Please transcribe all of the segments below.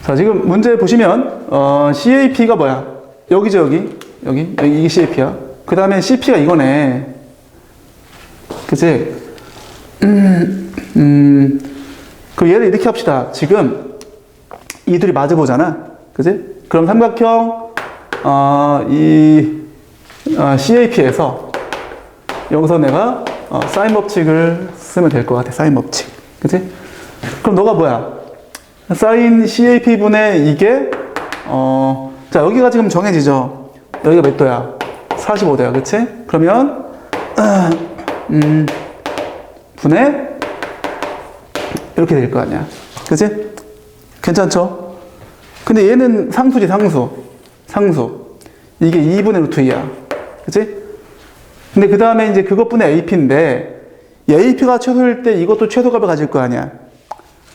자, 지금 문제 보시면, CAP가 뭐야? 여기죠, 여기. 여기. 이게 CAP야. 그 다음에 CP가 이거네. 그치? 그럼 얘를 이렇게 합시다. 지금 이 둘이 마주보잖아. 그치? 그럼 삼각형, CAP에서 여기서 내가 사인 법칙을 쓰면 될 것 같아. 사인 법칙. 그치? 그럼 너가 뭐야? 사인 CAP분의 이게, 자, 여기가 지금 정해지죠? 여기가 몇 도야? 45도야. 그치? 그러면, 분의, 이렇게 될 거 아니야. 그치? 괜찮죠? 근데 얘는 상수지, 상수. 상수. 이게 2분의 루트 2야. 그치? 근데 그 다음에 이제 그것분의 AP인데, 이 AP가 최소일 때 이것도 최소값을 가질 거 아니야.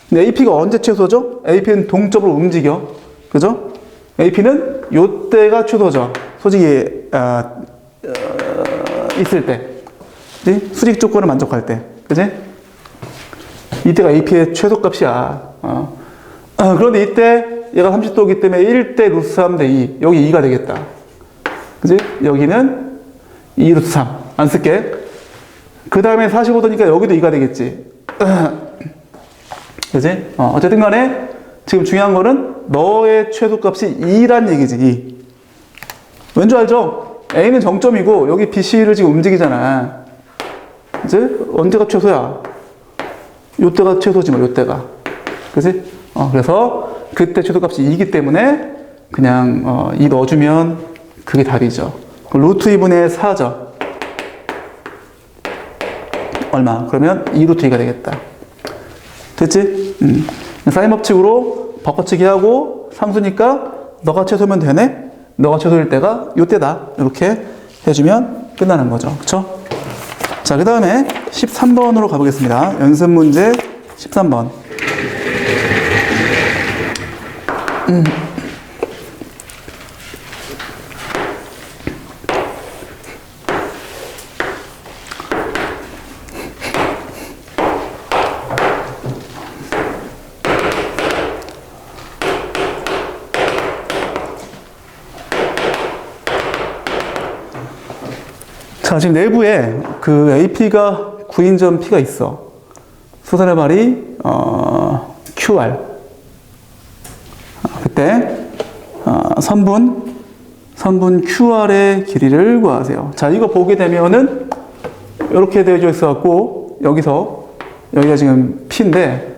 근데 AP가 언제 최소죠? AP는 동적으로 움직여. 그죠? AP는 요때가 최소죠. 솔직히, 있을 때. 그치? 수직 조건을 만족할 때. 그치? 이때가 AP의 최소값이야. 그런데 이때 얘가 30도이기 때문에 1대 루트 3 대 2. 여기 2가 되겠다. 그치? 여기는 2 루트 3. 안 쓸게. 그 다음에 45도니까 여기도 2가 되겠지. 그치? 어쨌든 간에 지금 중요한 거는 너의 최소값이 2란 얘기지. 2. 왠 줄 알죠? A는 정점이고 여기 BC를 지금 움직이잖아. 그치? 언제가 최소야? 요때가 최소지 뭐, 요때가. 그치? 그래서 그때 최소값이 2이기 때문에 그냥 2 넣어주면 그게 답이죠. 루트 2분의 4죠. 얼마? 그러면 2 루트 2가 되겠다. 됐지? 사인 법칙으로 바꿔치기 하고 상수니까 너가 최소면 되네? 너가 최소일 때가 요때다. 이렇게 해주면 끝나는 거죠. 그쵸? 자, 그 다음에 13번으로 가보겠습니다. 연습 문제 13번. 자, 지금 내부에 그 AP가 9인점 P가 있어. 수선의 발이, QR. 그때, 선분 QR의 길이를 구하세요. 자, 이거 보게 되면은, 이렇게 되어져 있어갖고, 여기가 지금 P인데,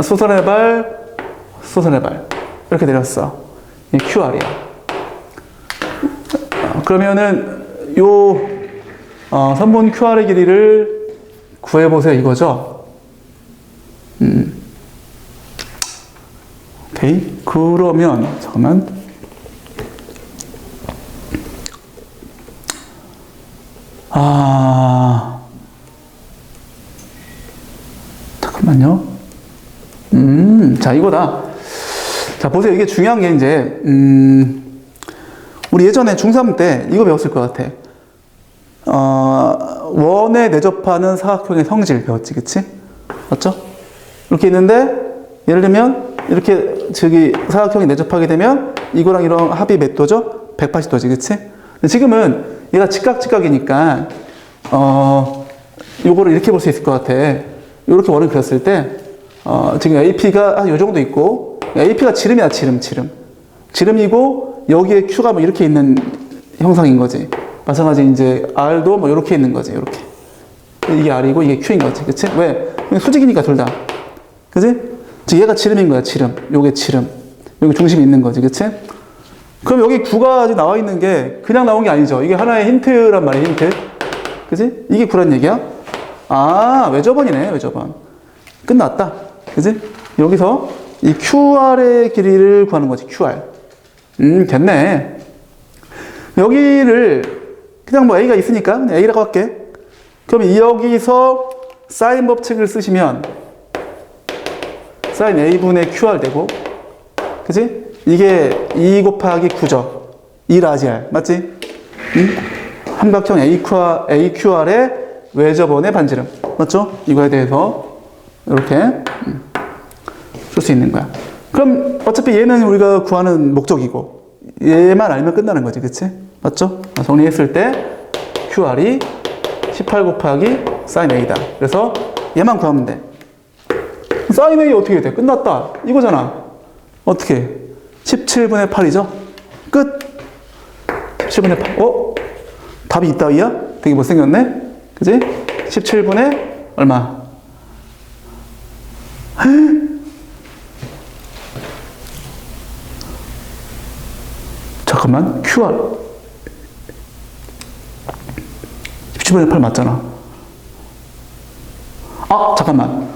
수선의 발, 이렇게 내렸어. 이 QR이야. 그러면은, 선분 QR의 길이를 구해보세요. 이거죠? 오케이. 그러면, 잠깐만. 잠깐만요. 자, 이거다. 자, 보세요. 이게 중요한 게 이제, 우리 예전에 중3 때 이거 배웠을 것 같아. 원에 내접하는 사각형의 성질 배웠지, 그치? 맞죠? 이렇게 있는데, 예를 들면, 이렇게, 사각형이 내접하게 되면, 이거랑 이런 합이 몇 도죠? 180도지, 그치? 근데 지금은 얘가 직각이니까, 요거를 이렇게 볼 수 있을 것 같아. 이렇게 원을 그렸을 때, 지금 AP가 한 요 정도 있고, AP가 지름이야, 지름. 지름이고, 여기에 Q가 뭐 이렇게 있는 형상인 거지. 마찬가지 이제 R도 뭐 이렇게 있는 거지, 이렇게. 이게 R이고 이게 Q인 거지, 그치? 왜? 수직이니까 둘 다. 그치? 즉 얘가 지름인 거야, 지름. 요게 지름. 여기 중심이 있는 거지, 그치? 그럼 여기 9가 나와 있는 게 그냥 나온 게 아니죠. 이게 하나의 힌트란 말이야, 힌트. 그치? 이게 9란 얘기야? 외접원이네, 외접원. 끝났다. 그치? 여기서 이 QR의 길이를 구하는 거지, QR. 됐네. 여기를 그냥 뭐 A가 있으니까 그냥 A라고 할게. 그럼 여기서 사인 법칙을 쓰시면 사인 A분의 QR 되고, 그치? 이게 2 곱하기 9죠. 2라지알. 맞지? 삼각형 AQR의 외접원의 반지름. 맞죠? 이거에 대해서 이렇게 쓸 수 있는 거야. 그럼 어차피 얘는 우리가 구하는 목적이고 얘만 알면 끝나는 거지, 그치? 맞죠? 정리했을 때 QR이 18 곱하기 sin A다. 그래서 얘만 구하면 돼. sin A 어떻게 돼? 끝났다. 이거잖아. 어떻게? 17분의 8이죠? 끝! 17분의 8. 답이 있다위야? 되게 못생겼네? 그지? 17분의 얼마? 잠깐만, QR 17분의 8 맞잖아. 잠깐만.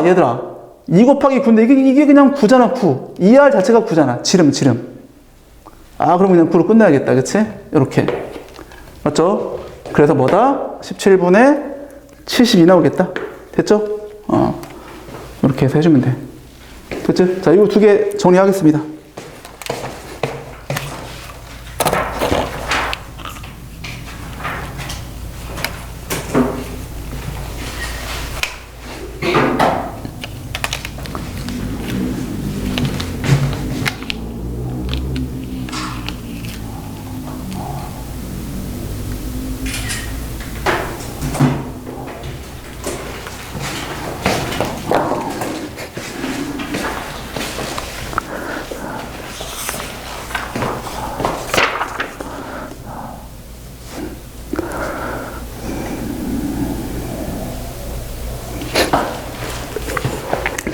얘들아, 2 곱하기 9인데 이게 그냥 9잖아. 9. 2R 자체가 9잖아. 지름. 그럼 그냥 9로 끝내야겠다. 그치? 이렇게. 맞죠? 그래서 뭐다? 17분의 72 나오겠다. 됐죠? 이렇게 해서 해주면 돼. 됐죠? 자, 이거 두 개 정리하겠습니다.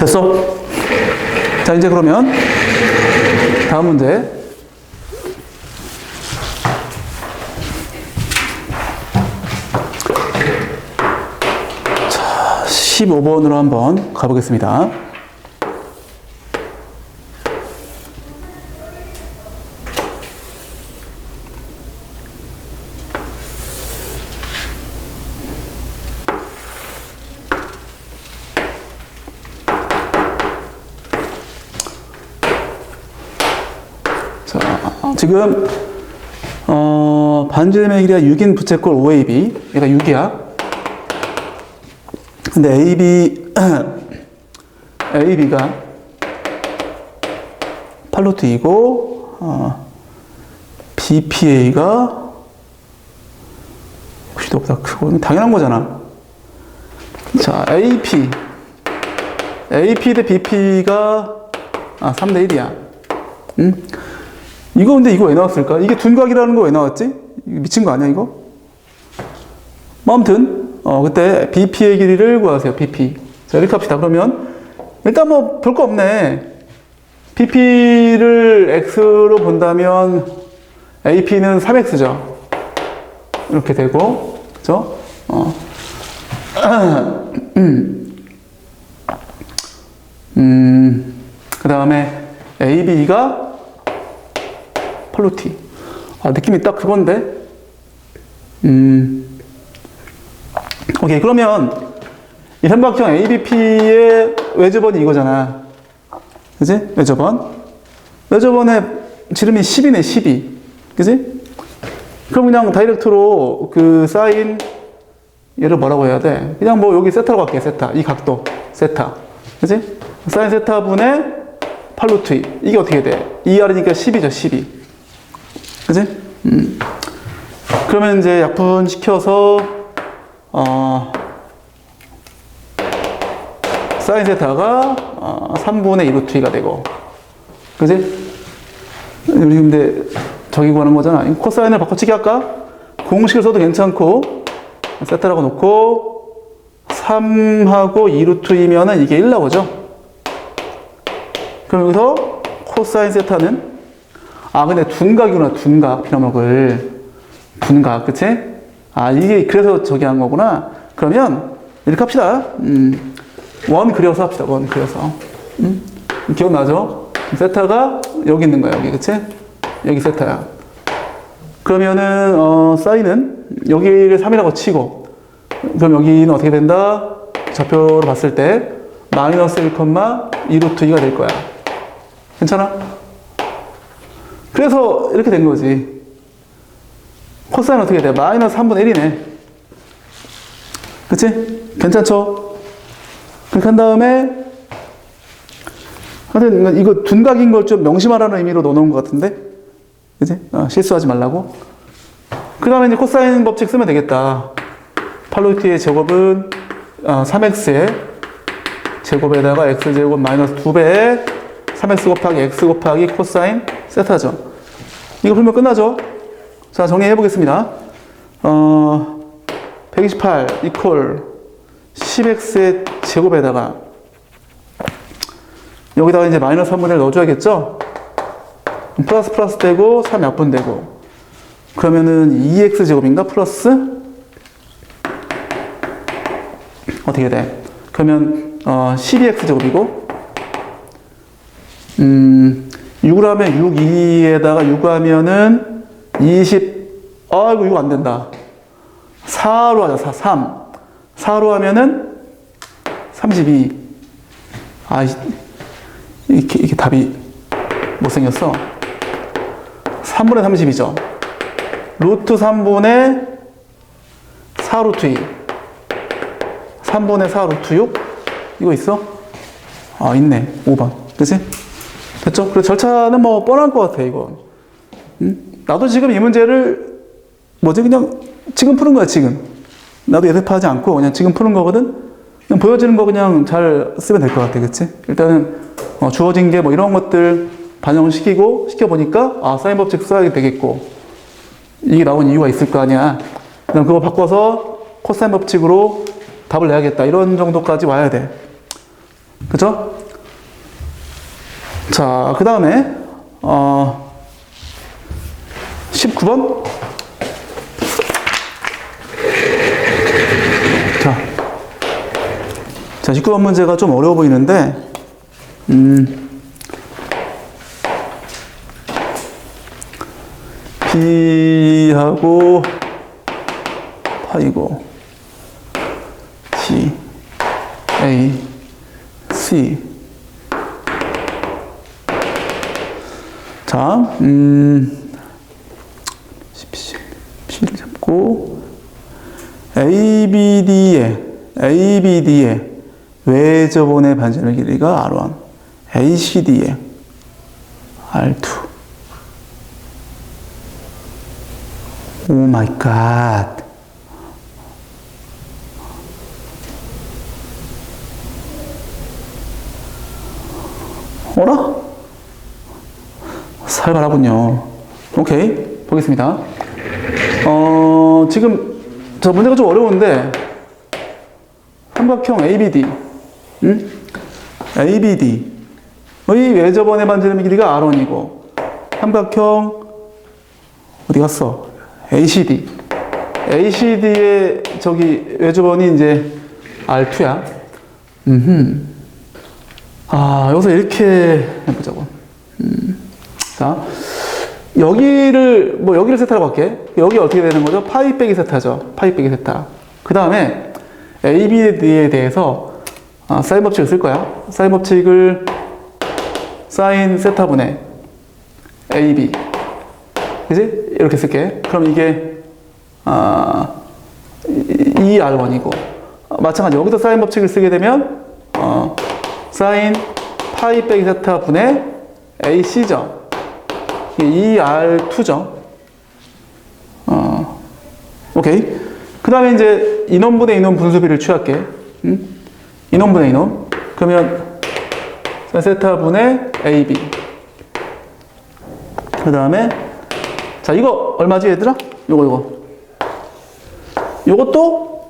됐어? 자, 이제 그러면 다음 문제. 자, 15번으로 한번 가보겠습니다. 지금 반지름의 길이가 6인 부채꼴 OAB 얘가 6이야. 근데 AB가 8루트이고 BPA가 혹시 너보다 크고 당연한 거잖아. 자, AP 대 BP가 3대 1이야. 이거 근데 이거 왜 나왔을까? 이게 둔각이라는 거 왜 나왔지? 미친 거 아니야 이거? 아무튼 그때 BP의 길이를 구하세요. BP. 자, 이렇게 합시다. 그러면 일단 뭐 볼 거 없네. BP를 X로 본다면 AP는 3X죠. 이렇게 되고, 그죠? 그 다음에 AB가 8루트. 느낌이 딱 그건데. 오케이. 그러면 이 삼각형 ABP의 외접원이 이거잖아. 그지? 외접원의 지름이 10이네, 12. 그지? 그럼 그냥 다이렉트로 그 사인 얘를 뭐라고 해야 돼? 그냥 뭐 여기 세타로 갈게, 세타. 이 각도, 세타. 그지? 사인 세타분의 8루트. 이게 어떻게 돼? 2R이니까 10이죠, 12. 그지? 그러면 이제 약분시켜서, 사인 세타가 3분의 2 루트 2가 되고. 그지? 근데 저기 구하는 거잖아. 코사인을 바꿔치기 할까? 공식을 써도 괜찮고, 세타라고 놓고, 3하고 2 루트 2면은 이게 1 나오죠? 그럼 여기서 코사인 세타는 근데 둔각이구나, 둔각. 비나먹을. 둔각, 그치? 이게 그래서 저기 한 거구나. 그러면, 이렇게 합시다. 원 그려서 합시다, 원 그려서. 기억나죠? 세타가 여기 있는 거야, 여기, 그치? 여기 세타야. 그러면은, 사인은 여기를 3이라고 치고, 그럼 여기는 어떻게 된다? 좌표로 봤을 때, 마이너스 1, 2 루트 2가 될 거야. 괜찮아? 그래서 이렇게 된 거지. 코사인 어떻게 돼? 마이너스 3분의 1이네. 그치? 괜찮죠? 그렇게 한 다음에, 하여튼 이거 둔각인 걸 좀 명심하라는 의미로 넣어놓은 것 같은데, 그지? 실수하지 말라고. 그 다음에 이제 코사인 법칙 쓰면 되겠다. 8루트의 제곱은 3x의 제곱에다가 x제곱 마이너스 2배 3x 곱하기 x 곱하기 코사인 세타죠. 이거 풀면 끝나죠? 자, 정리해 보겠습니다. 128 이퀄 10x의 제곱에다가 여기다가 이제 마이너스 3분의 1 넣어줘야겠죠? 플러스 플러스 되고 3 약분되고 그러면은 2x 제곱인가? 플러스 어떻게 돼? 그러면 12x 제곱이고 6을 하면 6, 2에다가 6 하면은 20 아이고 이거 안 된다. 4로 하자. 4로 하면은 32. 이게 답이 못생겼어. 3분의 30이죠. 루트 3분의 4 루트 2. 3분의 4 루트 6. 이거 있어? 있네. 5번. 그치? 됐죠? 그래서 절차는 뭐 뻔할 것 같아, 이거. 나도 지금 이 문제를 그냥 지금 푸는 거야, 지금. 나도 예습하지 않고 그냥 지금 푸는 거거든? 그냥 보여지는 거 그냥 잘 쓰면 될 것 같아, 그치? 일단은 주어진 게 뭐 이런 것들 시켜보니까 사인 법칙 써야 되겠고 이게 나온 이유가 있을 거 아니야. 그럼 그거 바꿔서 코사인 법칙으로 답을 내야겠다. 이런 정도까지 와야 돼. 그쵸? 자, 그 다음에 19번. 자, 19번 문제가 좀 어려워 보이는데, B하고 파이고, G, A, C. 자, P를 잡고, ABD의 외접원의 반지름 길이가 R1, ACD의 R2. 오 마이 갓. 어라? 살벌하군요. 오케이, 보겠습니다. 지금 저 문제가 좀 어려운데 삼각형 ABD, ABD의 외접원의 반지름 길이가 R1이고 삼각형 어디 갔어? ACD의 외접원이 이제 R2야. 여기서 이렇게 해보자고. 자, 여기를 세타라고 할게. 여기 어떻게 되는 거죠? 파이 빼기 세타죠. 파이 빼기 세타. 그 다음에 ABD에 대해서 사인 법칙을 쓸 거야. 사인 법칙을 사인 세타분의 AB. 그지? 이렇게 쓸게. 그럼 이게 2R1이고 마찬가지 여기서 사인 법칙을 쓰게 되면 사인 파이 빼기 세타 분의 AC죠. 이게 2R2죠. 오케이. 그 다음에 이제 인원분의 인원 분수비를 취할게. 인원분의 인원. 그러면 세타 분의 AB. 그 다음에 자, 이거 얼마지 얘들아? 요것도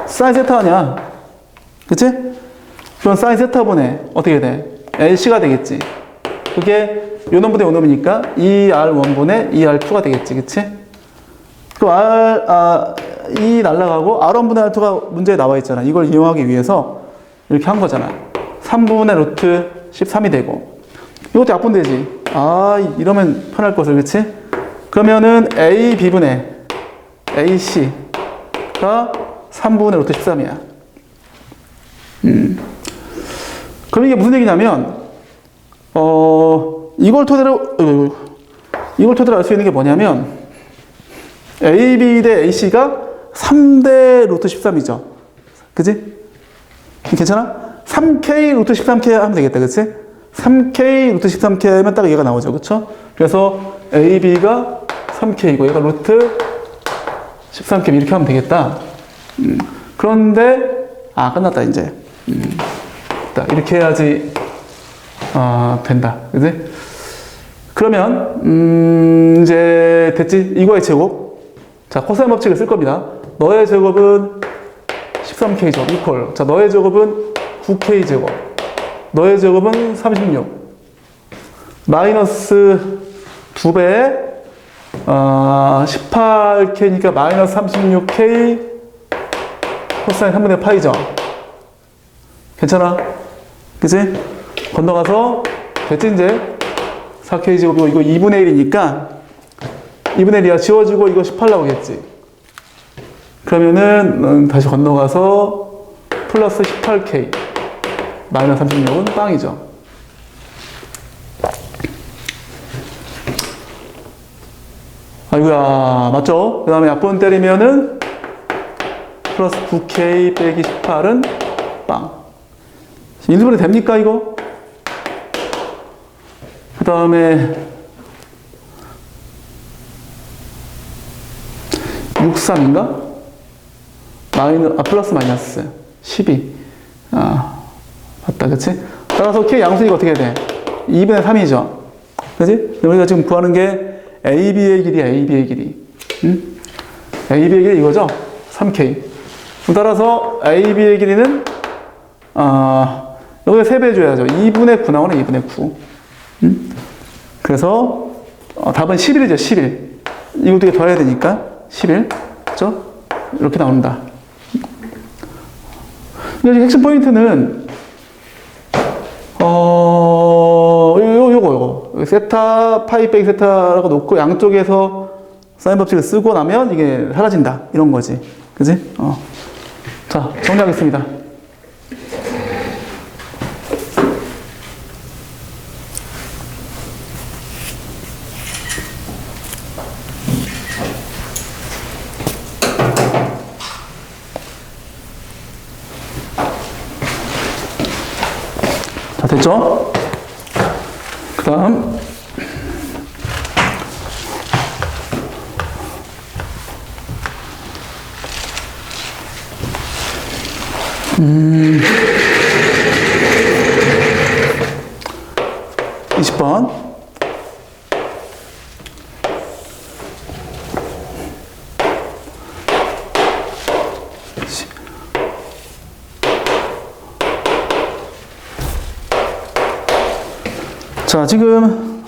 사인 세타 아니야. 그치? 그럼 사인 세타분의 어떻게 돼? LC가 되겠지. 그게 요놈분의 요놈이니까 2R1분의 2R2가 되겠지. 그치? 그럼 2 날라가고 R1분의 R2가 문제에 나와 있잖아. 이걸 이용하기 위해서 이렇게 한 거잖아. 3분의 루트 13이 되고 이것도 약분되지. 이러면 편할 것을. 그치? 그러면은 A, B분의 AC가 3분의 루트 13이야. 그럼 이게 무슨 얘기냐면, 이걸 토대로 알 수 있는 게 뭐냐면, AB 대 AC가 3대 루트 13이죠. 그치? 괜찮아? 3K 루트 13K 하면 되겠다. 그치? 3K 루트 13K 하면 딱 얘가 나오죠. 그쵸? 그래서 AB가 3K고 얘가 루트 13K 이렇게 하면 되겠다. 그런데 끝났다 이제. 이렇게 해야지 된다. 그지? 그러면 이제 됐지? 이거의 제곱. 자, 코사인 법칙을 쓸 겁니다. 너의 제곱은 13K 제곱 이퀄. 자, 너의 제곱은 9K 제곱. 너의 제곱은 36. 마이너스 2배 18K니까 마이너스 36K 코사인 3분의 파이죠. 괜찮아? 그치? 건너가서 됐지 이제? 4K 제곱이고 이거 2분의 1이니까 2분의 1이야 지워지고 이거 18 나오겠지. 그러면은 다시 건너가서 플러스 18K 마이너스 36은 빵이죠. 아이고야 맞죠? 그 다음에 약분 때리면은 플러스 9K 빼기 18은 빵. 인수분해 됩니까 이거? 그 다음에 63인가? 플러스 마이너스 12. 맞다 그치? 따라서 K 양수니까 어떻게 돼? 2분의 3이죠. 그치? 우리가 지금 구하는 게 AB의 길이야, AB의 길이. AB의 길이 이거죠? 3K. 따라서 AB의 길이는, 여기에 3배 줘야죠. 2분의 9 나오네, 2분의 9. 그래서, 답은 11이죠, 11. 이것도 더해야 되니까, 11. 그죠? 이렇게 나온다. 근데 핵심 포인트는, 요거. 세타, 파이 빼기 세타라고 놓고 양쪽에서 사인 법칙을 쓰고 나면 이게 사라진다. 이런 거지. 그지? 자, 정리하겠습니다. 자, 됐죠? 그 다음 20번 자, 지금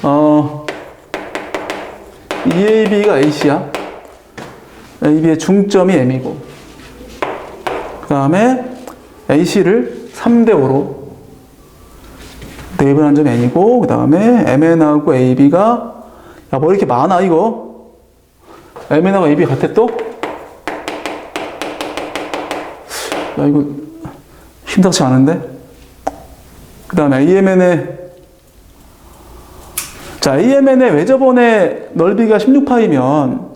EAB가 AC야. AB의 중점이 M이고 그 다음에 AC를 3대5로 대입을 한 점이 N이고 그 다음에 MN하고 AB가 뭐 이렇게 많아 이거? MN하고 AB 같아 또? 이거 심상치 않은데? 그 다음에 AMN의 외접원의 넓이가 16파이면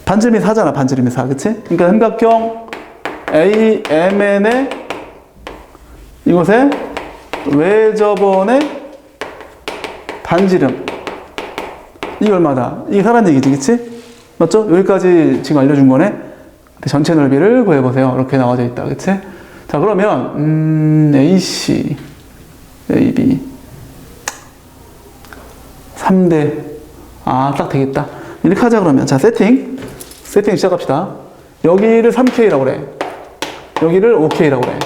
반지름이 4잖아. 반지름이 4. 그치? 그러니까 삼각형 AMN의 이곳에 외접원의 반지름 이게 얼마다? 이게 4라는 얘기지. 그치? 맞죠? 여기까지 지금 알려준 거네. 전체 넓이를 구해보세요. 이렇게 나와져 있다. 그치? 자, 그러면 AC AB 3대 딱 되겠다. 이렇게 하자 그러면. 자, 세팅 시작합시다. 여기를 3K라고 그래. 여기를 5K라고 그래.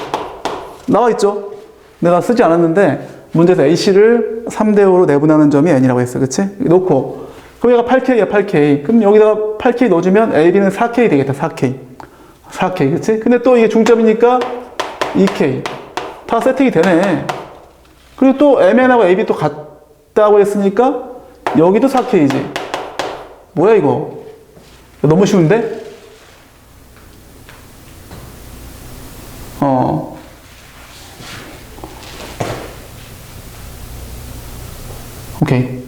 나와 있죠? 내가 쓰지 않았는데 문제에서 AC를 3대5로 내분하는 점이 N이라고 했어. 그치? 놓고 그럼 얘가 8K야 8K. 그럼 여기다가 8K 넣어주면 AB는 4K 되겠다. 4K 그치? 근데 또 이게 중점이니까 2K 다 세팅이 되네. 그리고 또 MN하고 AB 또 같다고 했으니까 여기도 4K지. 뭐야 이거? 너무 쉬운데? 오케이.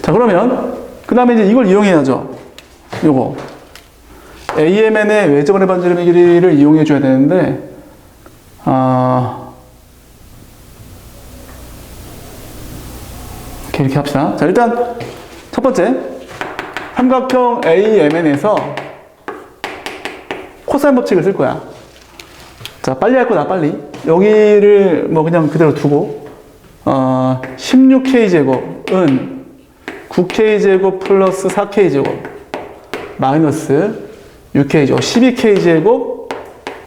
자, 그러면 그 다음에 이제 이걸 이용해야죠. 요거 AMN의 외접원의 반지름의 길이를 이용해 줘야 되는데 이렇게 합시다. 자, 일단 첫 번째 삼각형 AMN에서 코사인 법칙을 쓸 거야. 자, 빨리 할 거다, 빨리. 여기를 뭐 그냥 그대로 두고 16K제곱은 9K제곱 플러스 4K제곱 마이너스 6K제곱 12K제곱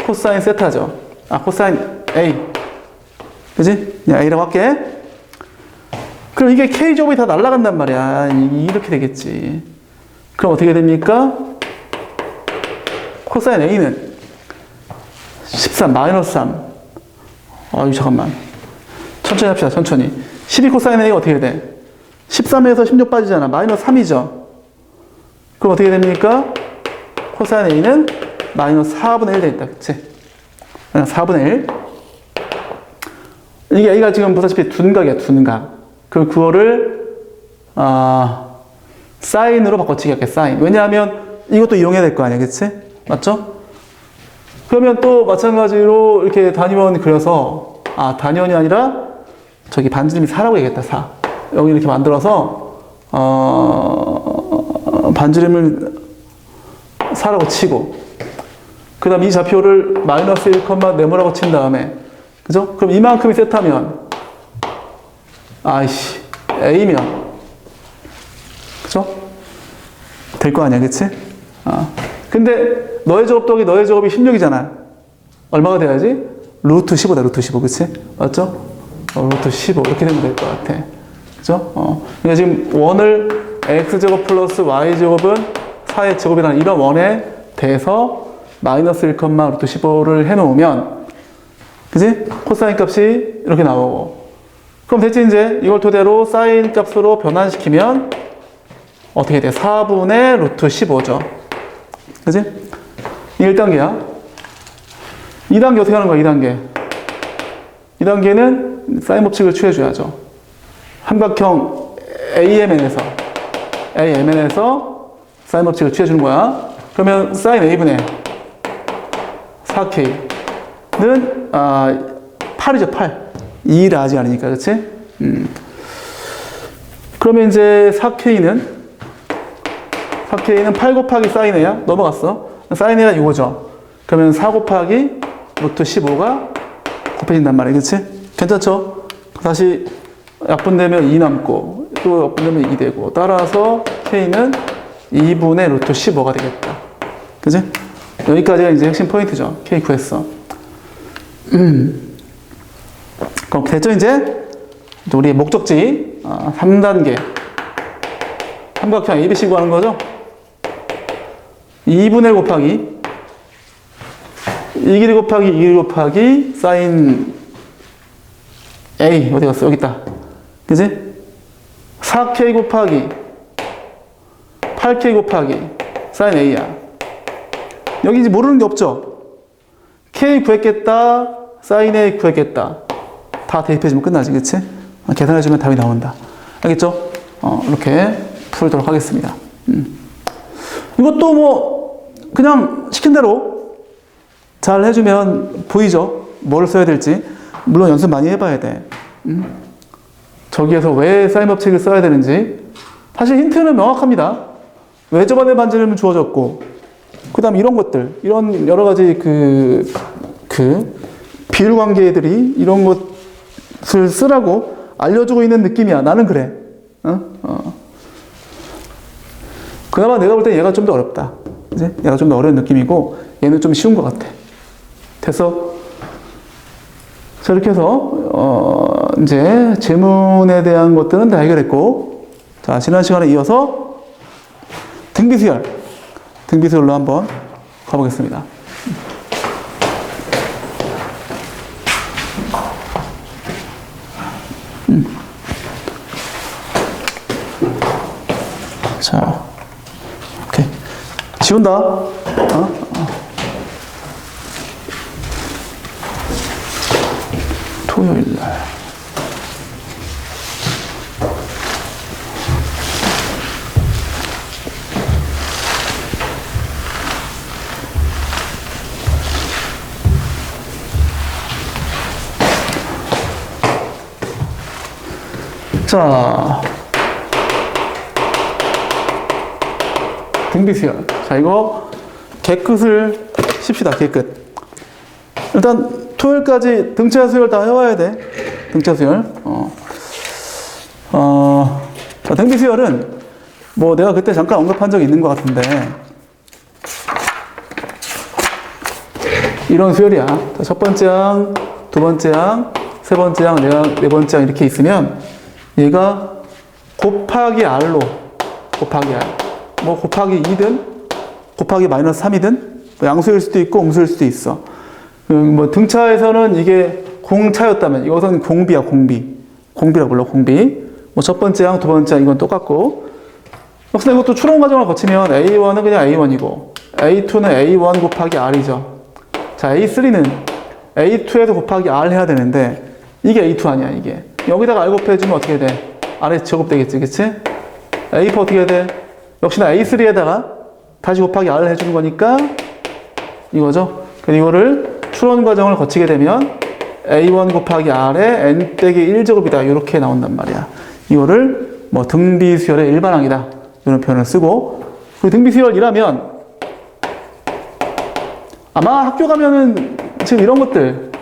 코사인 세타죠. 코사인 A. 그지? 그냥 A라고 할게. 그럼 이게 K제곱이 다 날아간단 말이야. 이렇게 되겠지. 그럼 어떻게 됩니까? 코사인 A는 13 마이너스 3. 잠깐만. 천천히 합시다. 천천히. 12 코사인 A가 어떻게 돼? 13에서 16 빠지잖아. 마이너스 3이죠. 그럼 어떻게 됩니까? 코사인 A는 마이너스 4분의 1 되겠다. 그치? 4분의 1. 이게 A가 지금 보다시피 둔각이야. 둔각. 그럼 그거를 사인으로 바꿔치기 할게. 사인. 왜냐하면 이것도 이용해야 될 거 아니야. 그치? 맞죠? 그러면 또 마찬가지로 이렇게 단위원 그려서 단위원이 아니라 저기 반지름이 4라고 얘기했다. 4. 여기 이렇게 만들어서 반지름을 4라고 치고 그 다음 이 좌표를 마이너스 1, 네모라고 친 다음에 그죠? 그럼 이만큼이 세타면 A면 그죠? 될 거 아니야. 그치? 근데 너의 제곱 더하기 너의 제곱이 16이잖아. 얼마가 돼야지? 루트 15다. 루트 15. 그치? 맞죠? 루트 15 이렇게 되면 될 것 같아. 그죠? 그러니까 지금 원을 x제곱 플러스 y제곱은 4의 제곱이라는 이런 원에 대해서 마이너스 1, 루트 15를 해놓으면 그지? 코사인 값이 이렇게 나오고 그럼 됐지. 이제 이걸 토대로 사인 값으로 변환시키면 어떻게 돼? 4분의 루트 15죠. 그지? 이게 1단계야. 2단계 어떻게 하는 거야? 2단계. 2단계는 사인 법칙을 취해줘야죠. 삼각형 AMN에서 사인 법칙을 취해주는 거야. 그러면 사인 A분의 4K는 8이죠. 8. 2를 아직 아니니까. 그치? 그러면 이제 4K는 8 곱하기 사인 A야? 넘어갔어. 사인 A가 이거죠. 그러면 4 곱하기 루트 15가 곱해진단 말이야. 그치? 괜찮죠? 다시 약분되면 2 남고 또 약분되면 2 되고 따라서 K는 2분의 루트 15가 되겠다. 그치? 여기까지가 이제 핵심 포인트죠. K 구했어. 그럼 됐죠? 이제 우리 목적지 3단계 삼각형 ABC 구하는 거죠? 2분의 1 곱하기 2 길이 곱하기 2 길이 곱하기 사인 A 어디 갔어? 여기 있다. 그지? 4K 곱하기 8K 곱하기 사인 A야. 여기 이제 모르는 게 없죠? K 구했겠다 사인 A 구했겠다 다 대입해주면 끝나지. 그치? 계산해주면 답이 나온다. 알겠죠? 이렇게 풀도록 하겠습니다. 이것도 뭐 그냥 시킨 대로 잘 해주면 보이죠? 뭐를 써야 될지. 물론 연습 많이 해봐야 돼. 저기에서 왜 사인 법칙을 써야 되는지 사실 힌트는 명확합니다. 왜 저번에 반지름은 주어졌고 그 다음 이런 것들 이런 여러 가지 그 비율 관계들이 이런 것을 쓰라고 알려주고 있는 느낌이야. 나는 그래. 그나마 내가 볼 때 얘가 좀 더 어렵다. 이제 얘가 좀 더 어려운 느낌이고 얘는 좀 쉬운 것 같아. 됐어? 자, 이렇게 해서 이제 질문에 대한 것들은 다 해결했고 자, 지난 시간에 이어서 등비수열로 한번 가보겠습니다. 자, 오케이. 지운다. 토요일 날. 자, 등비수열. 자, 이거 개끝을 칩시다. 개끝. 일단 토요일까지 등차 수열 다 해와야 돼. 등차 수열. 자, 등비수열은 뭐 내가 그때 잠깐 언급한 적이 있는 것 같은데 이런 수열이야. 자, 첫 번째 항, 두 번째 항, 세 번째 항, 네 번째 항 이렇게 있으면 얘가 곱하기 R로 곱하기 R. 뭐 곱하기 2든 곱하기 마이너스 3이든 뭐 양수일 수도 있고 음수일 수도 있어. 뭐 등차에서는 이게 공차였다면 이것은 공비야. 공비라고 불러. 공비. 뭐 첫 번째 항, 두 번째 항 이건 똑같고 역시나 이것도 추론 과정을 거치면 A1은 그냥 A1이고 A2는 A1 곱하기 R이죠. 자, A3는 A2에도 곱하기 R 해야 되는데 이게 A2 아니야. 이게 여기다가 R 곱해주면 어떻게 돼? R에 제곱되겠지. 그치? A4 어떻게 돼? 역시나 A3에다가 다시 곱하기 R을 해주는 거니까 이거죠. 그래서 이거를 추론 과정을 거치게 되면 A1 곱하기 R에 N 빼기 1제곱이다. 이렇게 나온단 말이야. 이거를 뭐 등비수열의 일반항이다. 이런 표현을 쓰고 그 등비수열이라면 아마 학교 가면은 지금 이런 것들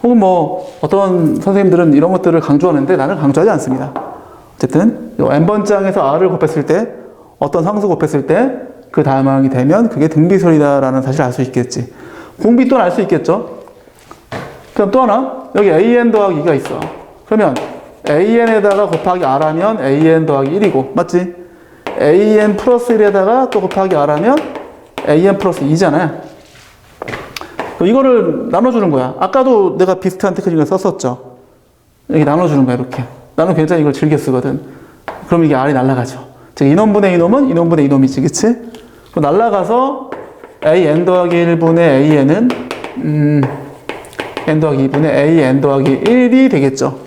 혹은 뭐 어떤 선생님들은 이런 것들을 강조하는데 나는 강조하지 않습니다. 어쨌든 n번장에서 R을 곱했을 때 어떤 상수 곱했을 때 그 다음 항이 되면 그게 등비수열이다라는 사실을 알 수 있겠지. 공비 또는 알 수 있겠죠. 그럼 또 하나 여기 AN 더하기 2가 있어. 그러면 AN에다가 곱하기 R 하면 AN 더하기 1이고 맞지? AN 플러스 1에다가 또 곱하기 R 하면 AN 플러스 2잖아요. 이거를 나눠주는 거야. 아까도 내가 비슷한 테크닉을 썼었죠. 이렇게 나눠주는 거야. 이렇게. 나는 굉장히 이걸 즐겨 쓰거든. 그럼 이게 R이 날아가죠. 즉 인원분의 이놈은 인원분의 이놈이지. 그치? 그럼 날아가서 AN 더하기 1분의 AN은 N 더하기 2분의 AN 더하기 1이 되겠죠.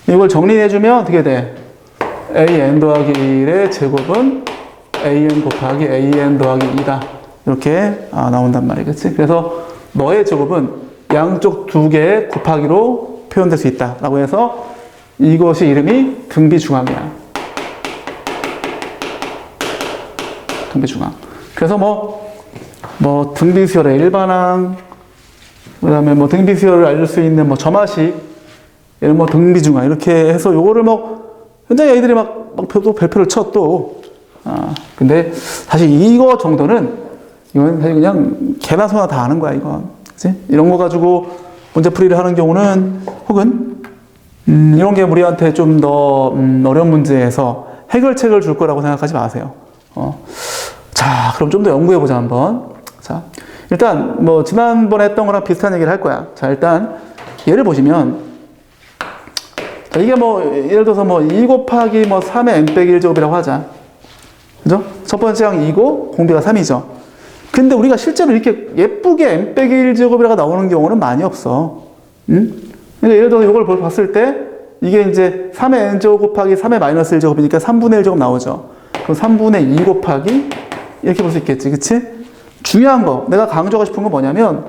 이걸 정리해주면 어떻게 돼? AN 더하기 1의 제곱은 AN 곱하기 AN 더하기 2다. 이렇게 나온단 말이야. 그치? 그래서 너의 제곱은 양쪽 두 개의 곱하기로 표현될 수 있다. 라고 해서 이것이 이름이 등비중항이야. 등비중항. 그래서 뭐 등비수열의 일반항, 그 다음에 뭐 등비수열을 알릴 수 있는 뭐 점화식, 이런 뭐 등비중항, 이렇게 해서 요거를 굉장히 애들이 또 별표를 쳐 또. 근데 사실 이거 정도는, 이건 사실 그냥 개나 소나 다 아는 거야, 이건. 그치? 이런 거 가지고 문제풀이를 하는 경우는, 혹은, 이런 게 우리한테 좀 더, 어려운 문제에서 해결책을 줄 거라고 생각하지 마세요. 자, 그럼 좀 더 연구해보자, 한번. 자, 일단, 뭐, 지난번에 했던 거랑 비슷한 얘기를 할 거야. 자, 일단, 예를 보시면, 자, 이게 뭐, 예를 들어서 뭐, 2 곱하기 뭐, 3의 n 빼기 1제곱이라고 하자. 그죠? 첫 번째 항 2고, 공비가 3이죠. 근데 우리가 실제로 이렇게 예쁘게 n 빼기 1제곱이라고 나오는 경우는 많이 없어. 응? 그러니까 예를 들어서 이걸 봤을 때, 이게 이제 3의 n제곱 곱하기 3의 마이너스 1제곱이니까 3분의 1제곱 나오죠. 그럼 3분의 2 곱하기 이렇게 볼 수 있겠지. 그치? 중요한 거, 내가 강조하고 싶은 건 뭐냐면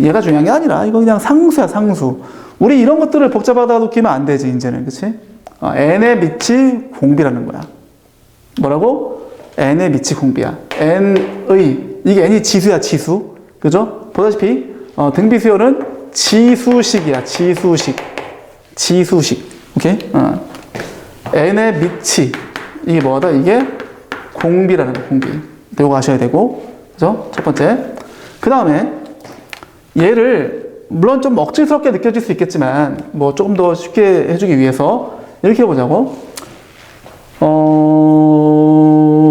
얘가 중요한 게 아니라 이거 그냥 상수야, 상수. 우리 이런 것들을 복잡하다 놓기면 안 되지, 이제는. 그치? n의 밑이 공비라는 거야. 뭐라고? n의 밑이 공비야. 이게 n이 지수야, 지수. 그죠? 보다시피 등비수열은 지수식이야, 지수식. 오케이? n의 밑이 이게 뭐다? 이게 공비라는 거야, 공비. 이거 아셔야 되고, 그죠? 첫 번째. 그 다음에 얘를 물론 좀 억지스럽게 느껴질 수 있겠지만 뭐 조금 더 쉽게 해주기 위해서 이렇게 해보자고.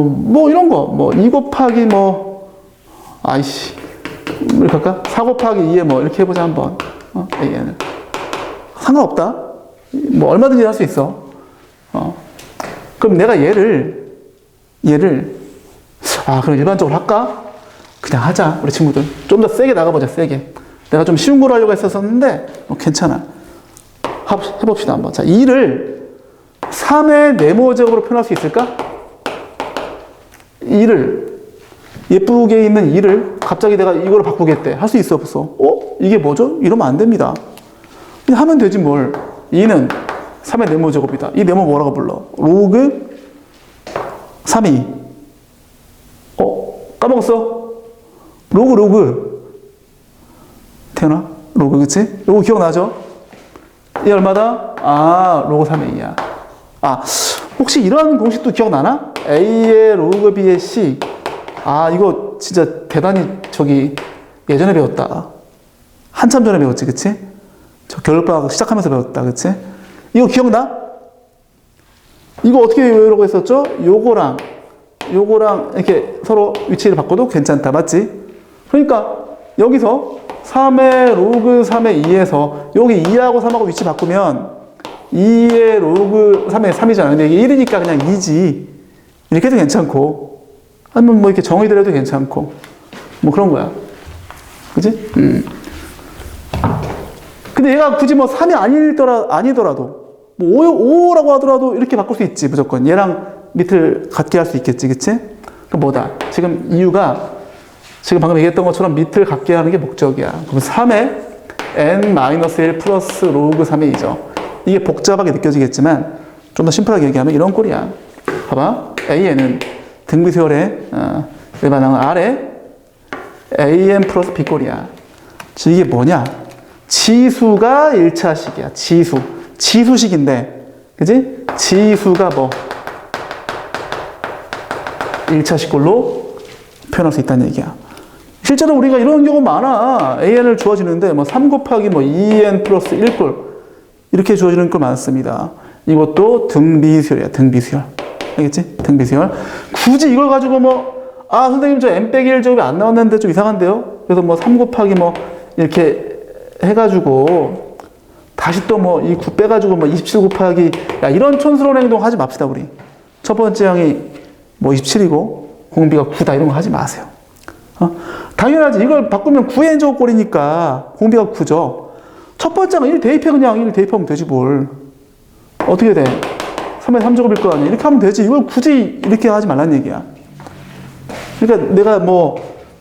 뭐 이런 거, 뭐 2 곱하기 뭐 이렇게 할까? 4 곱하기 2에 뭐 이렇게 해보자 한번. AN을 상관없다. 뭐 얼마든지 할 수 있어. 그럼 내가 얘를 그럼 일반적으로 할까? 그냥 하자, 우리 친구들. 좀 더 세게 나가보자, 세게. 내가 좀 쉬운 걸 하려고 했었는데, 괜찮아. 해봅시다, 한번. 자, 2를 3의 네모제곱으로 표현할 수 있을까? 2를, 예쁘게 있는 2를 갑자기 내가 이거로 바꾸겠대. 할 수 있어, 없어? 이게 뭐죠? 이러면 안 됩니다. 그냥 하면 되지, 뭘. 2는 3의 네모 제곱이다. 이 네모 뭐라고 불러? 로그 3이. 까먹었어? 로그. 태연아? 로그, 그치? 로그 기억나죠? 이 얼마다? 로그 3의 2야. 혹시 이런 공식도 기억나나? A의 로그 B의 C. 이거 진짜 대단히 예전에 배웠다. 한참 전에 배웠지, 그치? 저 겨울방학 시작하면서 배웠다, 그치? 이거 기억나? 이거 어떻게 외우라고 했었죠? 요거랑 이렇게 서로 위치를 바꿔도 괜찮다, 맞지? 그러니까 여기서 3의 로그 3의 2에서 여기 2하고 3하고 위치 바꾸면 2의 로그 3의 3이잖아. 근데 이게 1이니까 그냥 2지. 이렇게 해도 괜찮고, 아니면 뭐 이렇게 정의대로 괜찮고, 뭐 그런 거야. 그지? 근데 얘가 굳이 뭐 3이 아니더라도, 뭐 5라고 하더라도 이렇게 바꿀 수 있지, 무조건. 얘랑 밑을 같게 할 수 있겠지, 그치? 그럼 뭐다? 지금 이유가, 지금 방금 얘기했던 것처럼 밑을 같게 하는 게 목적이야. 그럼 3의 n-1 플러스 로그 3의 2죠. 이게 복잡하게 느껴지겠지만, 좀 더 심플하게 얘기하면 이런 꼴이야. 봐봐. AN은 등비수열의 일반항 R에 AN 플러스 B꼴이야. 이게 뭐냐? 지수가 1차식이야. 지수식인데, 그지? 지수가 뭐 1차식 꼴로 표현할 수 있다는 얘기야. 실제로 우리가 이런 경우 많아. AN을 주어지는데 뭐 3 곱하기 뭐 2N 플러스 1꼴 이렇게 주어지는 꼴 많습니다. 이것도 등비수열이야. 등비수열. 알겠지? 등비수열. 굳이 이걸 가지고 선생님 저 n 빼기 1제곱이 안 나왔는데 좀 이상한데요? 그래서 뭐 3 곱하기 뭐 이렇게 해가지고 다시 또 뭐 이 9 빼가지고 뭐 27 곱하기 이런 촌스러운 행동 하지 맙시다, 우리. 첫 번째 항이 뭐 27이고 공비가 9다 이런 거 하지 마세요. 당연하지. 이걸 바꾸면 9의 n제곱 꼴이니까 공비가 9죠. 첫 번째 항은 1 대입해, 그냥 1 대입하면 되지 뭘. 어떻게 돼? 3의 3제곱일 거 아니야. 이렇게 하면 되지. 이걸 굳이 이렇게 하지 말라는 얘기야. 그러니까 내가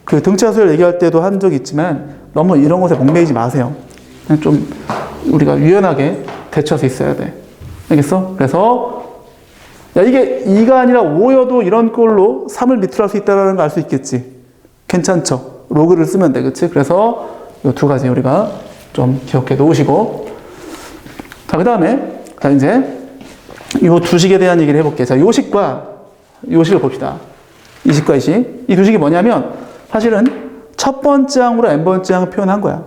그 등차수열 얘기할 때도 한 적이 있지만 너무 이런 것에 목매이지 마세요. 그냥 좀 우리가 유연하게 대처할 수 있어야 돼. 알겠어? 그래서 이게 2가 아니라 5여도 이런 꼴로 3을 밑으로 할 수 있다는 걸 알 수 있겠지. 괜찮죠? 로그를 쓰면 돼. 그치? 그래서 이 두 가지 우리가 좀 기억해 놓으시고. 자, 그 다음에 이제 이 두 식에 대한 얘기를 해볼게요. 자, 요식과 요식을 봅시다. 이식과 이식. 이 두 식이 뭐냐면 사실은 첫 번째 항으로 n번째 항을 표현한 거야.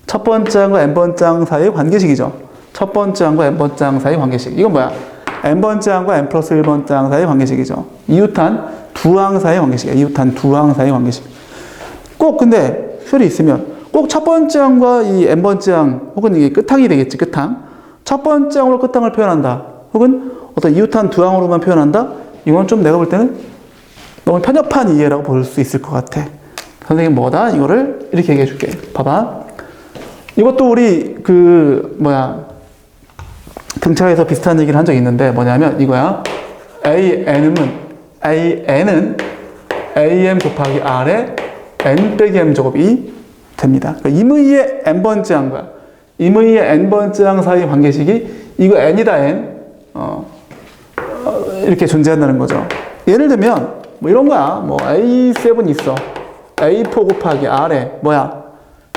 첫 번째 항과 n번째 항 사이의 관계식이죠. 첫 번째 항과 n번째 항 사이의 관계식. 이건 뭐야? n번째 항과 n 플러스 1번째 항 사이의 관계식이죠. 이웃한 두 항 사이의 관계식이야. 이웃한 두 항 사이의 관계식. 꼭 근데 수열이 있으면 꼭 첫 번째 항과 이 n번째 항 혹은 이게 끝항이 되겠지. 끝항. 첫 번째 항으로 끝항을 표현한다. 혹은 어떤 이웃한 두 항으로만 표현한다. 이건 좀 내가 볼 때는 너무 편협한 이해라고 볼 수 있을 것 같아. 선생님 뭐다? 이거를 이렇게 얘기해 줄게. 봐봐. 이것도 우리 등차에서 비슷한 얘기를 한 적이 있는데 뭐냐면 이거야. AN은 AM 곱하기 R에 N 빼기 M 제곱이 됩니다. 그러니까 임의의 N번째 항과 임의의 N번째 항 사이 관계식이 이거 N이다 N 이렇게 존재한다는 거죠. 예를 들면 뭐 이런 거야. 뭐 A7 있어. A4 곱하기 R에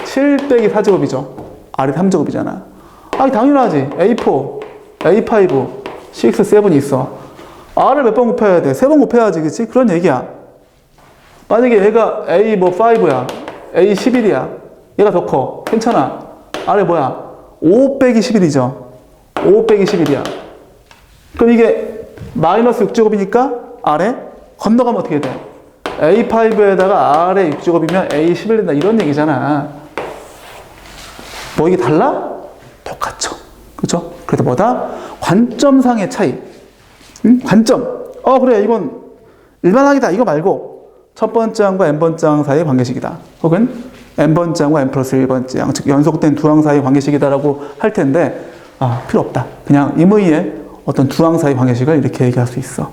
7 빼기 4제곱이죠. R이 3제곱이잖아. 당연하지. A4, A5, 6, 7이 있어. R을 몇 번 곱해야 돼? 3번 곱해야지, 그치? 그런 얘기야. 만약에 얘가 A5야. A11이야. 얘가 더 커. 괜찮아. R에 5 빼기 11이죠. 5 빼기 11이야. 그럼 이게 마이너스 6제곱이니까 R에 건너가면 어떻게 돼? A5에다가 R에 6제곱이면 A11 된다. 이런 얘기잖아. 뭐 이게 달라? 똑같죠. 그죠? 그래도 뭐다? 관점상의 차이. 관점. 그래. 이건 일반항이다. 이거 말고 첫 번째 항과 n번째 항 사이의 관계식이다. 혹은 n번째 항과 n 플러스 1번째 항, 즉 연속된 두 항 사이의 관계식이다라고 할 텐데 필요 없다. 그냥 임의의 어떤 두 항 사이의 관계식을 이렇게 얘기할 수 있어.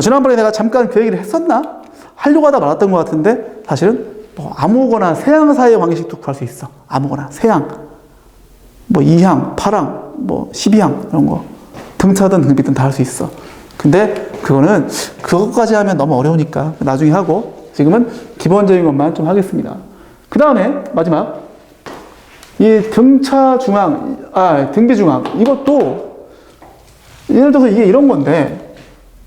지난번에 내가 잠깐 그 얘기를 했었나? 하려고 하다 말았던 것 같은데 사실은 아무거나 세항 사이의 관계식도 구할 수 있어. 아무거나 세항, 2항, 8항 뭐 12항 이런 거 등차든 등비든 다 할 수 있어. 근데 그거는 그것까지 하면 너무 어려우니까 나중에 하고 지금은 기본적인 것만 좀 하겠습니다. 그 다음에 마지막 이 등차 중앙, 등비 중앙 이것도 예를 들어서 이게 이런 건데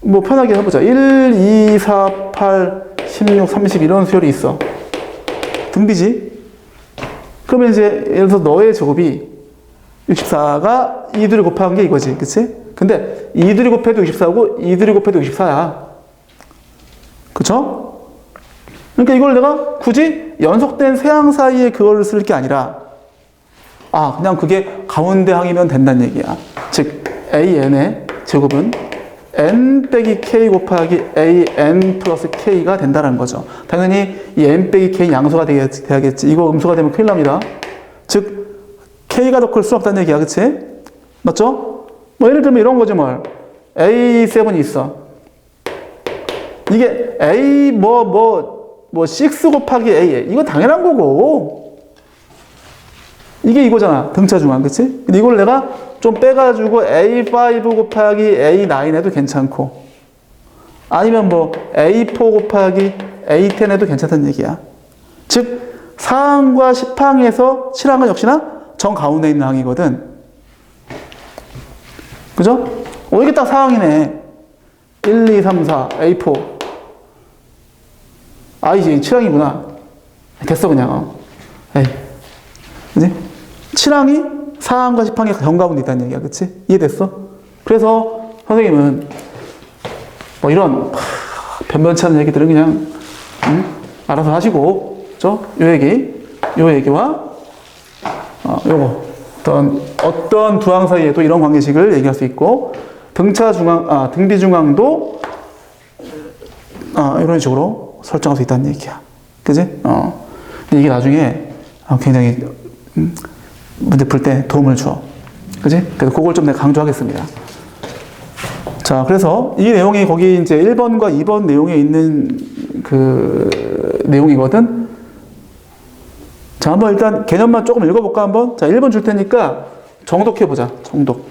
뭐 편하게 해보자. 1, 2, 4, 8, 16, 30 이런 수열이 있어. 등비지? 그러면 이제 예를 들어서 너의 제곱이 64가 2들이 곱한 게 이거지. 그치? 근데 2들이 곱해도 64고 2들이 곱해도 64야. 그쵸? 그러니까 이걸 내가 굳이 연속된 세 항 사이에 그거를 쓸 게 아니라 그냥 그게 가운데 항이면 된다는 얘기야. 즉 AN의 제곱은 n 빼기 k 곱하기 an 플러스 k가 된다는 거죠. 당연히 이 n 빼기 k 양수가 돼야겠지. 이거 음수가 되면 큰일 납니다. 즉 k가 더 클 수 없다는 얘기야. 그치? 맞죠? 뭐 예를 들면 이런 거지 뭘. A7이 있어. 이게 A 6 곱하기 A 이거 당연한 거고 이게 이거잖아. 등차 중앙. 그치? 근데 이걸 내가 좀 빼가지고 A5 곱하기 A9 해도 괜찮고 아니면 뭐 A4 곱하기 A10 해도 괜찮다는 얘기야. 즉 4항과 10항에서 7항은 역시나 정 가운데 있는 항이거든. 그죠? 이게 딱 4항이네. 1, 2, 3, 4, A4 이제 7항이구나. 됐어 그냥. 에이. 그지? 7항이 4항과 10항의 정가운데 있다는 얘기야. 그치? 이해됐어? 그래서 선생님은 뭐 이런 변변치 않은 얘기들은 그냥 알아서 하시고 그죠? 요 얘기와 요거 어떤 두 항 사이에도 이런 관계식을 얘기할 수 있고 등차 중앙, 등비 중앙도 이런 식으로 설정할 수 있다는 얘기야. 그지? 이게 나중에 굉장히 문제 풀 때 도움을 줘. 그지? 그래서 그걸 좀 내가 강조하겠습니다. 자, 그래서 이 내용이 거기 이제 1번과 2번 내용에 있는 그 내용이거든. 자, 한번 일단 개념만 조금 읽어볼까, 한번? 자, 1번 줄 테니까 정독해보자. 정독.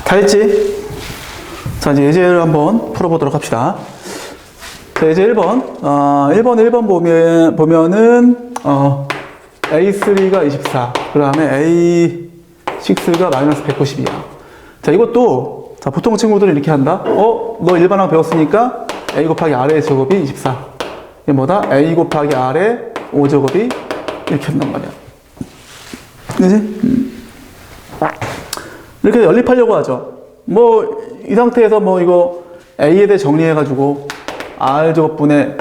다 했지? 자, 이제 예제를 한번 풀어보도록 합시다. 자, 예제 1번. 1번 보면은, A3가 24. 그 다음에 A6가 마이너스 190이야. 자, 이것도, 자, 보통 친구들은 이렇게 한다. 너 일반항 배웠으니까 A 곱하기 R의 제곱이 24. 이게 뭐다? A 곱하기 R의 5제곱이 이렇게 한단 말이야. 그지? 이렇게 연립하려고 하죠. 이 상태에서 이거 A에 대해 정리해가지고 R제곱분에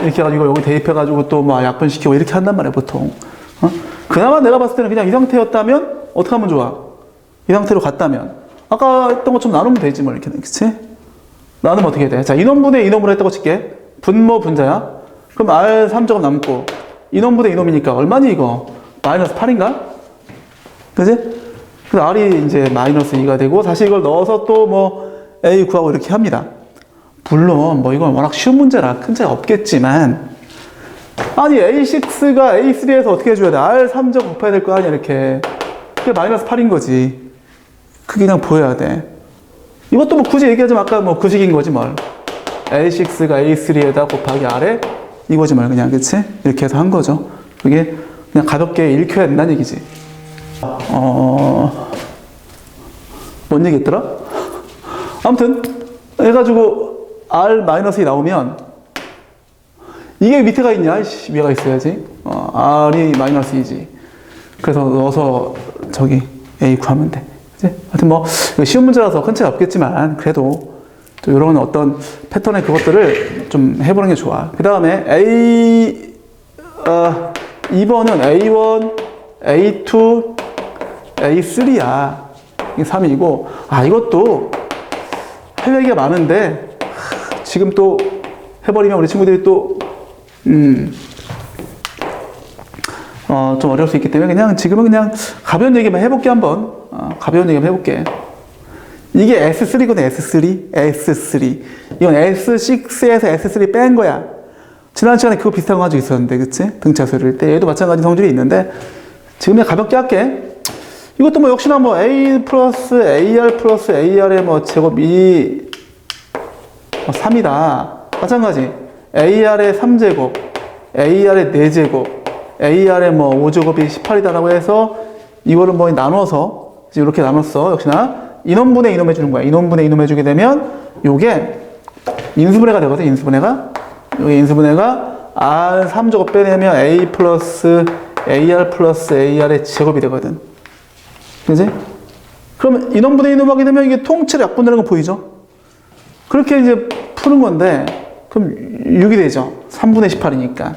이렇게 해가지고 여기 대입해가지고 또 약분시키고 이렇게 한단 말이야, 보통. 그나마 내가 봤을 때는 그냥 이 상태였다면 어떻게 하면 좋아? 이 상태로 갔다면. 아까 했던 것처럼 나누면 되지, 이렇게. 그치? 나누면 어떻게 돼? 자, 인원분의 인원으로 했다고 칠게. 분모 분자야? 그럼 R 3제곱 남고, 인원분의 인원이니까 얼마니, 이거? 마이너스 8인가? 그치? 그래서 R이 이제 마이너스 2가 되고, 사실 이걸 넣어서 또 A 구하고 이렇게 합니다. 물론, 이건 워낙 쉬운 문제라 큰 차이 없겠지만, 아니, A6가 A3에서 어떻게 해줘야 돼? R 3제곱 곱해야 될 거 아니야, 이렇게. 그게 마이너스 8인 거지. 그게 그냥 보여야 돼. 이것도 굳이 얘기하자면 아까 그 식인 거지, 뭘. A6가 A3에다 곱하기 R에 이거지, 뭘. 그냥, 그치? 이렇게 해서 한 거죠. 그게 그냥 가볍게 읽혀야 된다는 얘기지. 뭔 얘기했더라? 아무튼 해가지고 R-이 나오면 이게 밑에가 있냐? 위에가 있어야지. R이 -2지. 그래서 넣어서 저기 A 구하면 돼. 그치? 하여튼 뭐 쉬운 문제라서 큰 차이 없겠지만 그래도 또 이런 어떤 패턴의 그것들을 좀 해보는 게 좋아. 그 다음에 2번은 A1, A2, A3야. 이게 3이고, 이것도 할 얘기가 많은데, 지금 또 해버리면 우리 친구들이 또, 좀 어려울 수 있기 때문에 그냥 지금은 그냥 가벼운 얘기만 해볼게, 한번. 가벼운 얘기만 해볼게. 이게 S3거든, S3. 이건 S6에서 S3 뺀 거야. 지난 시간에 그거 비슷한 거 가지고 있었는데, 그치? 등차 수를 때. 얘도 마찬가지 성질이 있는데, 지금 그냥 가볍게 할게. 이것도 뭐 역시나 뭐 A 플러스 AR 플러스 AR의 뭐 제곱이 3이다. 마찬가지. AR의 3제곱, AR의 4제곱, AR의 뭐 5제곱이 18이다라고 해서 이거를 뭐 나눠서 이렇게 나눴어. 역시나 인원분의 이놈 해주는 거야. 인원분의 이놈 해주게 되면 요게 인수분해가 되거든. 인수분해가. 여기 인수분해가 R 3제곱 빼내면 A 플러스 AR 플러스 AR의 제곱이 되거든. 그지? 그러면 인원분의 인원 하게 되면 이게 통째로 약분되는 거 보이죠? 그렇게 이제 푸는 건데, 그럼 6이 되죠. 3분의 18이니까.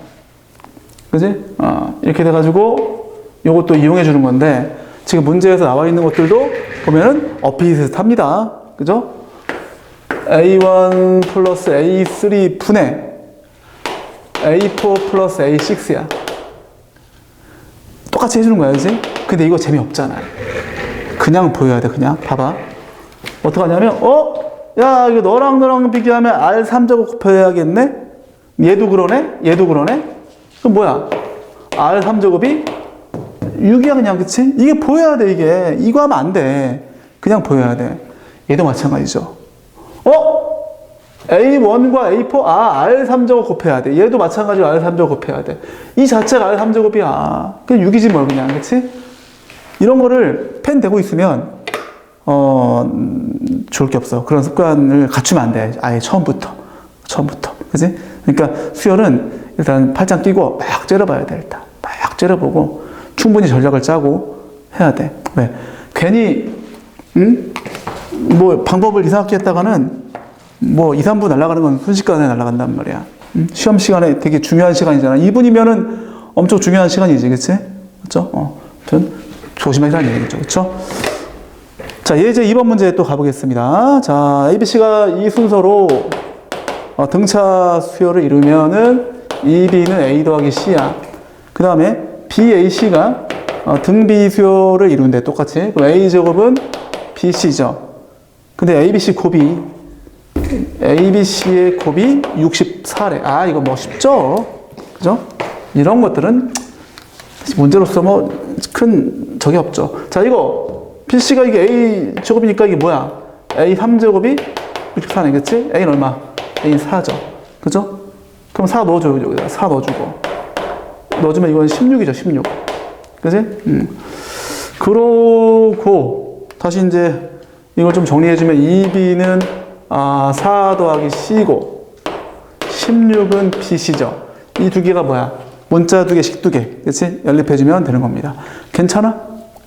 그지? 이렇게 돼가지고 요것도 이용해 주는 건데, 지금 문제에서 나와 있는 것들도 보면은 비슷합니다. 그죠? A1 플러스 A3 분의 A4 플러스 A6야. 똑같이 해주는 거야, 그지? 근데 이거 재미없잖아. 그냥 보여야 돼, 그냥. 봐봐. 어떡하냐면, 야, 이거 너랑 비교하면 R3제곱 곱해야겠네? 얘도 그러네? 얘도 그러네? 그럼 뭐야? R3제곱이 6이야, 그냥, 그치? 이게 보여야 돼, 이게. 이거 하면 안 돼. 그냥 보여야 돼. 얘도 마찬가지죠. A1과 A4, R3제곱 곱해야 돼. 얘도 마찬가지로 R3제곱 곱해야 돼. 이 자체가 R3제곱이야. 그냥 6이지 뭘, 그냥, 그치? 이런 거를 펜 대고 있으면, 좋을 게 없어. 그런 습관을 갖추면 안 돼. 아예 처음부터. 그지? 그러니까 수열은 일단 팔짱 끼고 막 째려봐야 돼, 일단. 막 째려보고 충분히 전략을 짜고 해야 돼. 왜? 괜히, 뭐 방법을 이상하게 했다가는 뭐 2, 3분 날아가는 건 순식간에 날아간단 말이야. 시험 시간에 되게 중요한 시간이잖아. 2분이면은 엄청 중요한 시간이지, 그치? 그쵸? 아무튼 조심하라는 얘기죠. 그쵸? 자, 이제 2번 문제 또 가보겠습니다. 자, ABC가 이 순서로 등차 수열을 이루면은 EB는 A 더하기 C야. 그 다음에 BAC가 등비 수열을 이루는데 똑같이. 그럼 A제곱은 BC죠. 근데 ABC 곱이, ABC의 곱이 64래. 이거 뭐 쉽죠? 그죠? 이런 것들은 문제로서 뭐 큰 적이 없죠. 자, 이거 BC가 이게 A 제곱이니까 이게 뭐야? A 3제곱이 64네, 그치? A는 얼마? A는 4죠. 그죠? 그럼 4 넣어줘요, 여기다. 4 넣어주고. 넣어주면 이건 16이죠, 16. 그치? 그러고, 다시 이제 이걸 좀 정리해주면 2B는 4 더하기 C고, 16은 BC죠. 이 두 개가 뭐야? 문자 두 개, 식 두 개. 그치? 연립해주면 되는 겁니다. 괜찮아?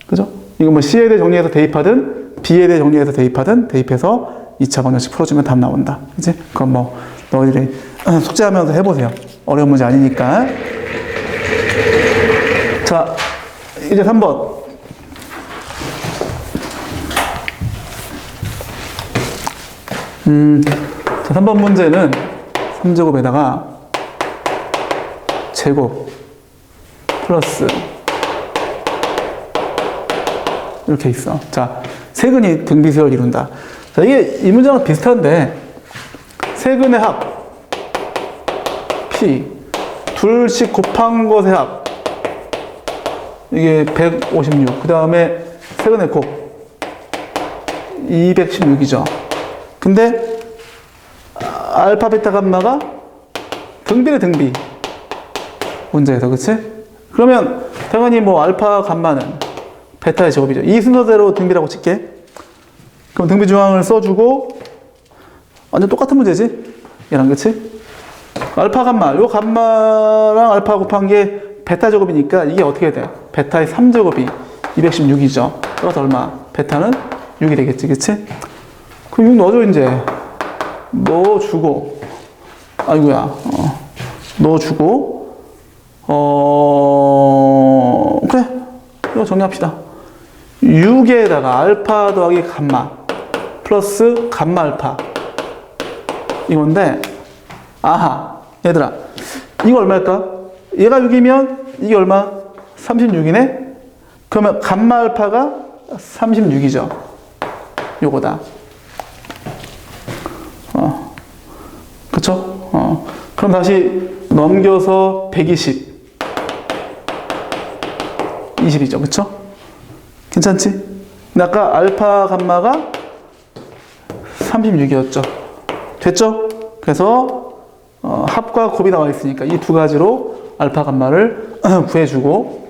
그죠? 이거 뭐 C에 대해 정리해서 대입하든, B에 대해 정리해서 대입하든, 대입해서 2차 방정식 풀어주면 답 나온다. 그치? 그럼 뭐, 너희들이 숙제하면서 해보세요. 어려운 문제 아니니까. 자, 이제 3번. 자, 3번 문제는 3제곱에다가 제곱 플러스 이렇게 있어. 자, 세근이 등비수열을 이룬다. 자, 이게 이 문제랑 비슷한데 세근의 합 P 둘씩 곱한 것의 합 이게 156. 그 다음에 세근의 곱 216이죠. 근데 알파 베타 감마가 등비네, 등비. 문제에서, 그치? 그러면 당연히 뭐 알파 감마는 베타의 제곱이죠. 이 순서대로 등비라고 칠게. 그럼 등비 중앙을 써주고 완전 똑같은 문제지? 얘랑 그치? 알파 감마, 요 감마랑 알파 곱한 게 베타 제곱이니까 이게 어떻게 돼? 베타의 3제곱이 216이죠. 따라서 얼마? 베타는 6이 되겠지, 그치? 그럼 6 넣어줘, 이제. 넣어주고, 아이고야, 넣어주고, 그래. 이거 정리합시다. 6에다가 알파 더하기 감마, 플러스 감마 알파. 이건데, 아하, 얘들아. 이거 얼마일까? 얘가 6이면 이게 얼마? 36이네? 그러면 감마 알파가 36이죠. 요거다. 그쵸? 그럼 다시 넘겨서 120. 20이죠. 그쵸? 괜찮지? 근데 아까 알파 감마가 36이었죠. 됐죠? 그래서 합과 곱이 나와 있으니까 이 두 가지로 알파 감마를 구해주고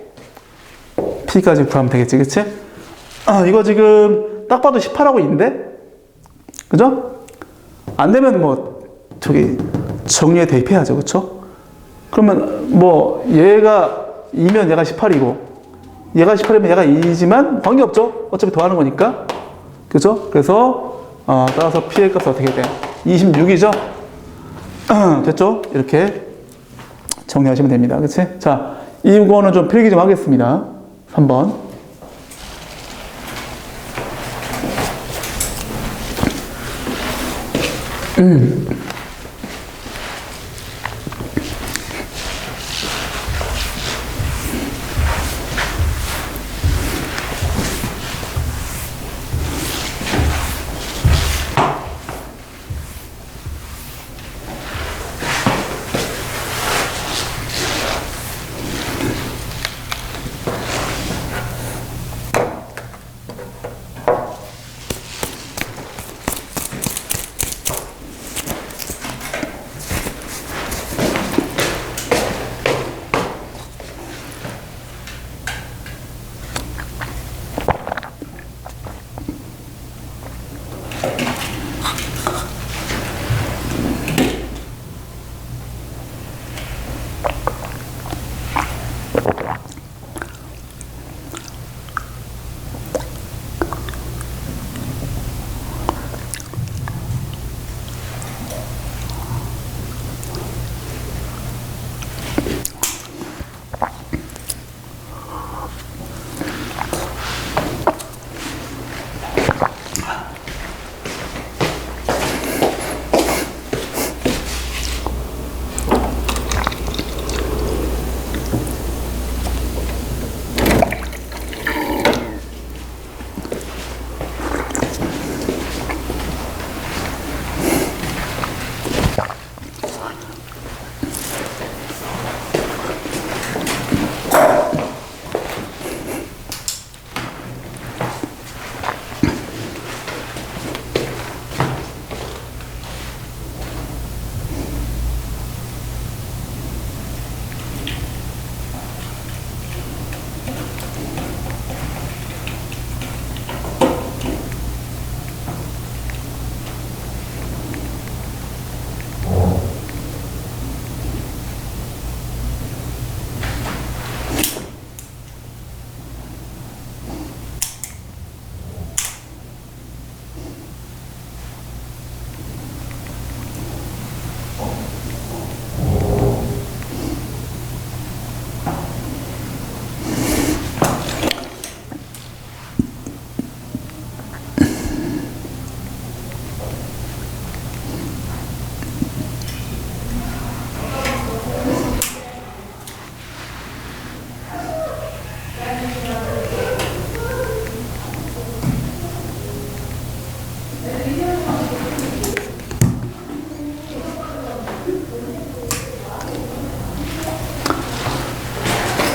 P까지 구하면 되겠지, 그치? 이거 지금 딱 봐도 18하고 있는데? 그죠? 안 되면 뭐 저기 정리에 대입해야죠, 그쵸? 그러면 뭐 얘가 2면 얘가 18이고 얘가 18이면 얘가 2지만 관계없죠? 어차피 더하는 거니까. 그죠? 그래서 따라서 P의 값은 어떻게 돼? 26이죠? 됐죠? 이렇게 정리하시면 됩니다. 그치? 자, 이거는 좀 필기 좀 하겠습니다. 3번.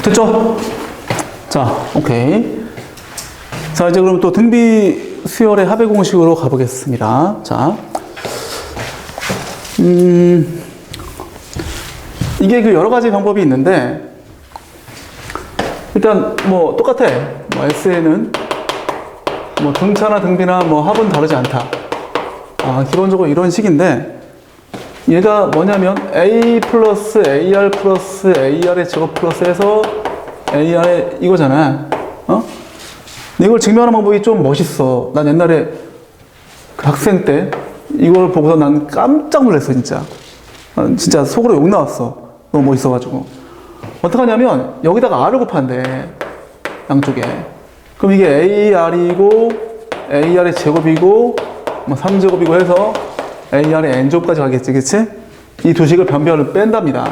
됐죠? 자, 오케이. 자, 이제 그럼 또 등비 수열의 합의 공식으로 가보겠습니다. 자, 이게 그 여러 가지 방법이 있는데, 일단 뭐 똑같아. 뭐 SN은 뭐 등차나 등비나 뭐 합은 다르지 않다. 기본적으로 이런 식인데 얘가 뭐냐면 A 플러스 AR 플러스 AR의 제곱 플러스 해서 AR의 이거잖아. 근데 이걸 증명하는 방법이 좀 멋있어. 난 옛날에 그 학생 때 이걸 보고서 난 깜짝 놀랐어, 진짜. 진짜 속으로 욕 나왔어. 너무 멋있어가지고. 어떡하냐면 여기다가 R을 곱한대. 양쪽에. 그럼 이게 AR이고 AR의 제곱이고 뭐 3제곱이고 해서 AR의 N제곱까지 가겠지, 그치? 이 두 식을 변별을 뺀답니다.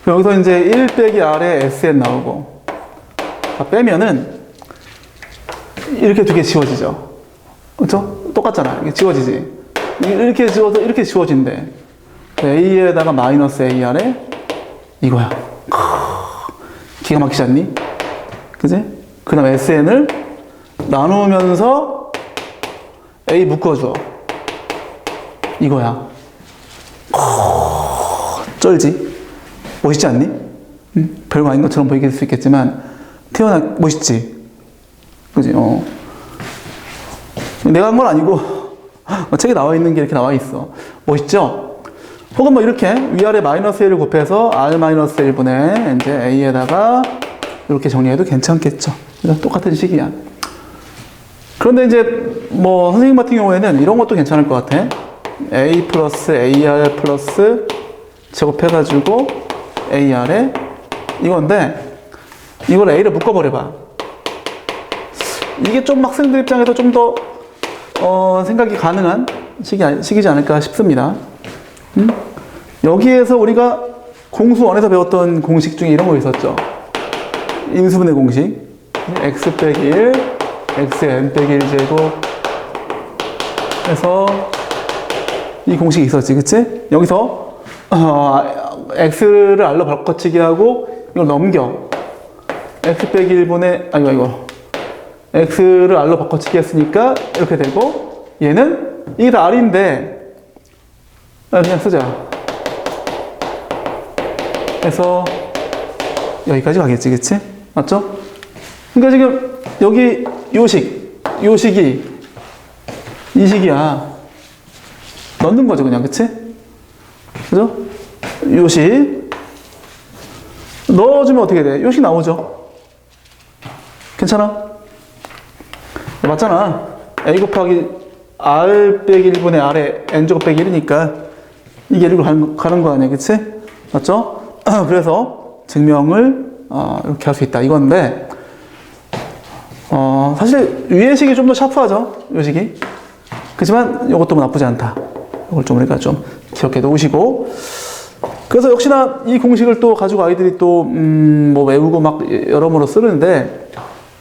그럼 여기서 이제 1 빼기 R의 SN 나오고 빼면은 이렇게 두 개 지워지죠. 그렇죠? 똑같잖아. 이게 지워지지. 이렇게 지워서 이렇게 지워진대. A에다가 마이너스 AR에 이거야. 기가 막히지 않니? 그지? 그 다음 SN을 나누면서 A 묶어줘. 이거야. 쩔지? 멋있지 않니? 별거 아닌 것처럼 보이길 수 있겠지만 멋있지? 그지? 내가 한 건 아니고 책에 나와 있는 게 이렇게 나와 있어. 멋있죠? 혹은 뭐 이렇게 위아래 마이너스 1을 곱해서 R 마이너스 1분의 이제 A에다가 이렇게 정리해도 괜찮겠죠. 똑같은 식이야. 그런데 이제 뭐 선생님 같은 경우에는 이런 것도 괜찮을 것 같아. A 플러스 AR 플러스 제곱해가지고 AR에 이건데 이걸 A를 묶어버려봐. 이게 좀 학생들 입장에서 좀 더 생각이 가능한 식이지 않을까 싶습니다. 여기에서 우리가 공수원에서 배웠던 공식 중에 이런 거 있었죠. 인수분해 공식. x 빼기 1, xn 빼기 1제곱 해서 이 공식이 있었지, 그치? 여기서 x를 r로 바꿔치기 하고 이걸 넘겨. x 빼기 1분의 x를 r로 바꿔치기 했으니까 이렇게 되고 얘는 이게 다 r인데 그냥 쓰자. 그래서 여기까지 가겠지, 그치? 맞죠? 그러니까 지금 여기 요 식이 이 식이야. 넣는 거죠, 그냥, 그치? 그죠? 요 식 넣어주면 어떻게 돼? 요 식 나오죠? 괜찮아? 맞잖아. A 곱하기 R 빼기 1분의 R에 N제곱 빼기 1이니까 이게 1로 가는 거 아니야, 그치? 맞죠? 그래서 증명을 이렇게 할 수 있다 이건데 사실 위의 식이 좀 더 샤프하죠, 이 식이. 그렇지만 이것도 뭐 나쁘지 않다. 이걸 좀 우리가 좀 기억해 놓으시고, 그래서 역시나 이 공식을 또 가지고 아이들이 또 뭐 외우고 막 여러모로 쓰는데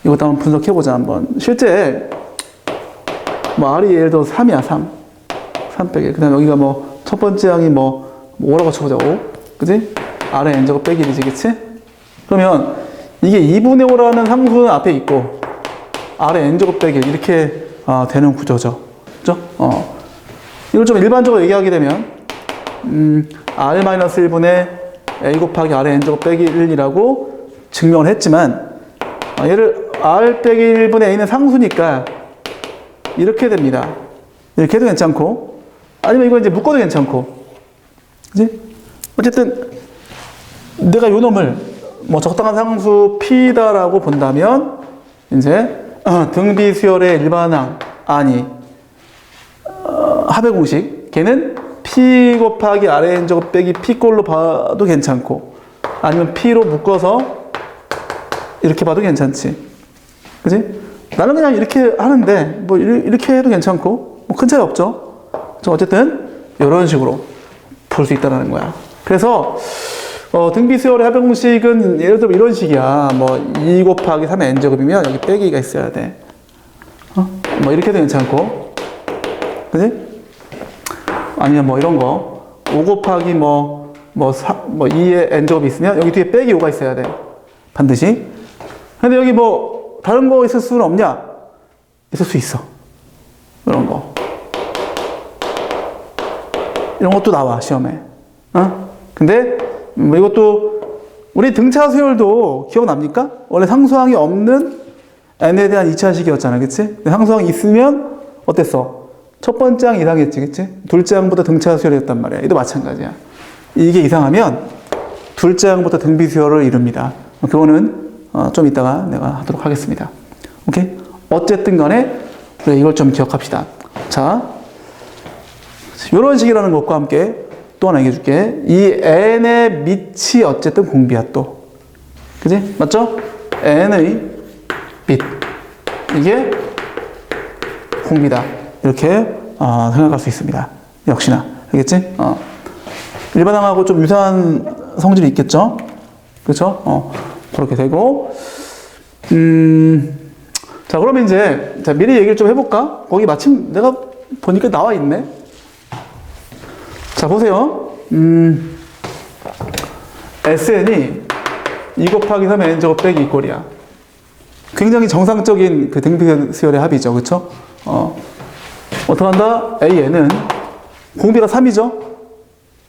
이것도 한번 분석해 보자. 한번 실제 뭐 R이 예를 들어 3이야. 3 빼기. 그 다음에 여기가 뭐 첫 번째 항이 뭐라고 쳐보자. 5 그지? R의 N제곱 빼기 1이지, 그치? 그러면 이게 2분의 5라는 상수는 앞에 있고 R의 N제곱 빼기 1 이렇게 되는 구조죠. 그죠? 이걸 좀 일반적으로 얘기하게 되면 R-1분의 A 곱하기 R의 N제곱 빼기 1이라고 증명을 했지만 얘를 R 빼기 1분의 A는 상수니까 이렇게 됩니다. 이렇게 해도 괜찮고 아니면 이거 이제 묶어도 괜찮고, 그지? 어쨌든 내가 요 놈을 뭐 적당한 상수 P다라고 본다면 이제 등비 수열의 일반항 합의 공식 걔는 P 곱하기 R의 N제곱 빼기 P꼴로 봐도 괜찮고 아니면 P로 묶어서 이렇게 봐도 괜찮지, 그지? 나는 그냥 이렇게 하는데 뭐 이렇게 해도 괜찮고 뭐 큰 차이 없죠. 어쨌든 이런 식으로 볼 수 있다는 거야. 그래서 등비 수열의 합의 공식은 예를 들어 이런 식이야. 뭐 2 곱하기 3의 n제곱이면 여기 빼기가 있어야 돼. 뭐 이렇게 해도 괜찮고, 그지? 아니면 뭐 이런 거 5 곱하기 2의 n제곱이 있으면 여기 뒤에 빼기 5가 있어야 돼, 반드시. 근데 여기 뭐 다른 거 있을 수는 없냐? 있을 수 있어. 이런 거. 이런 것도 나와, 시험에. 근데 뭐 이것도 우리 등차 수열도 기억납니까? 원래 상수항이 없는 n에 대한 2차식이었잖아, 그치? 근데 상수항이 있으면 어땠어? 첫 번째 항 이상했지, 그치? 둘째 항보다 등차 수열이었단 말이야. 이도 마찬가지야. 이게 이상하면 둘째 항부터 등비 수열을 이룹니다. 그거는 좀 이따가 내가 하도록 하겠습니다. 오케이? 어쨌든 간에 우리 이걸 좀 기억합시다. 자, 이런 식이라는 것과 함께 또 하나 얘기해 줄게. 이 n의 밑이 어쨌든 공비야 또. 그지? 맞죠? n의 밑. 이게 공비다. 이렇게 생각할 수 있습니다. 역시나. 알겠지? 일반항하고 좀 유사한 성질이 있겠죠? 그렇죠? 그렇게 되고 자, 그러면 이제 미리 얘기를 좀 해볼까? 거기 마침 내가 보니까 나와 있네. 자, 보세요. SN이 2 곱하기 3의 n제곱 빼기 2꼴이야. 굉장히 정상적인 그 등비 수열의 합이죠. 그쵸? 어떡한다? AN은 공비가 3이죠?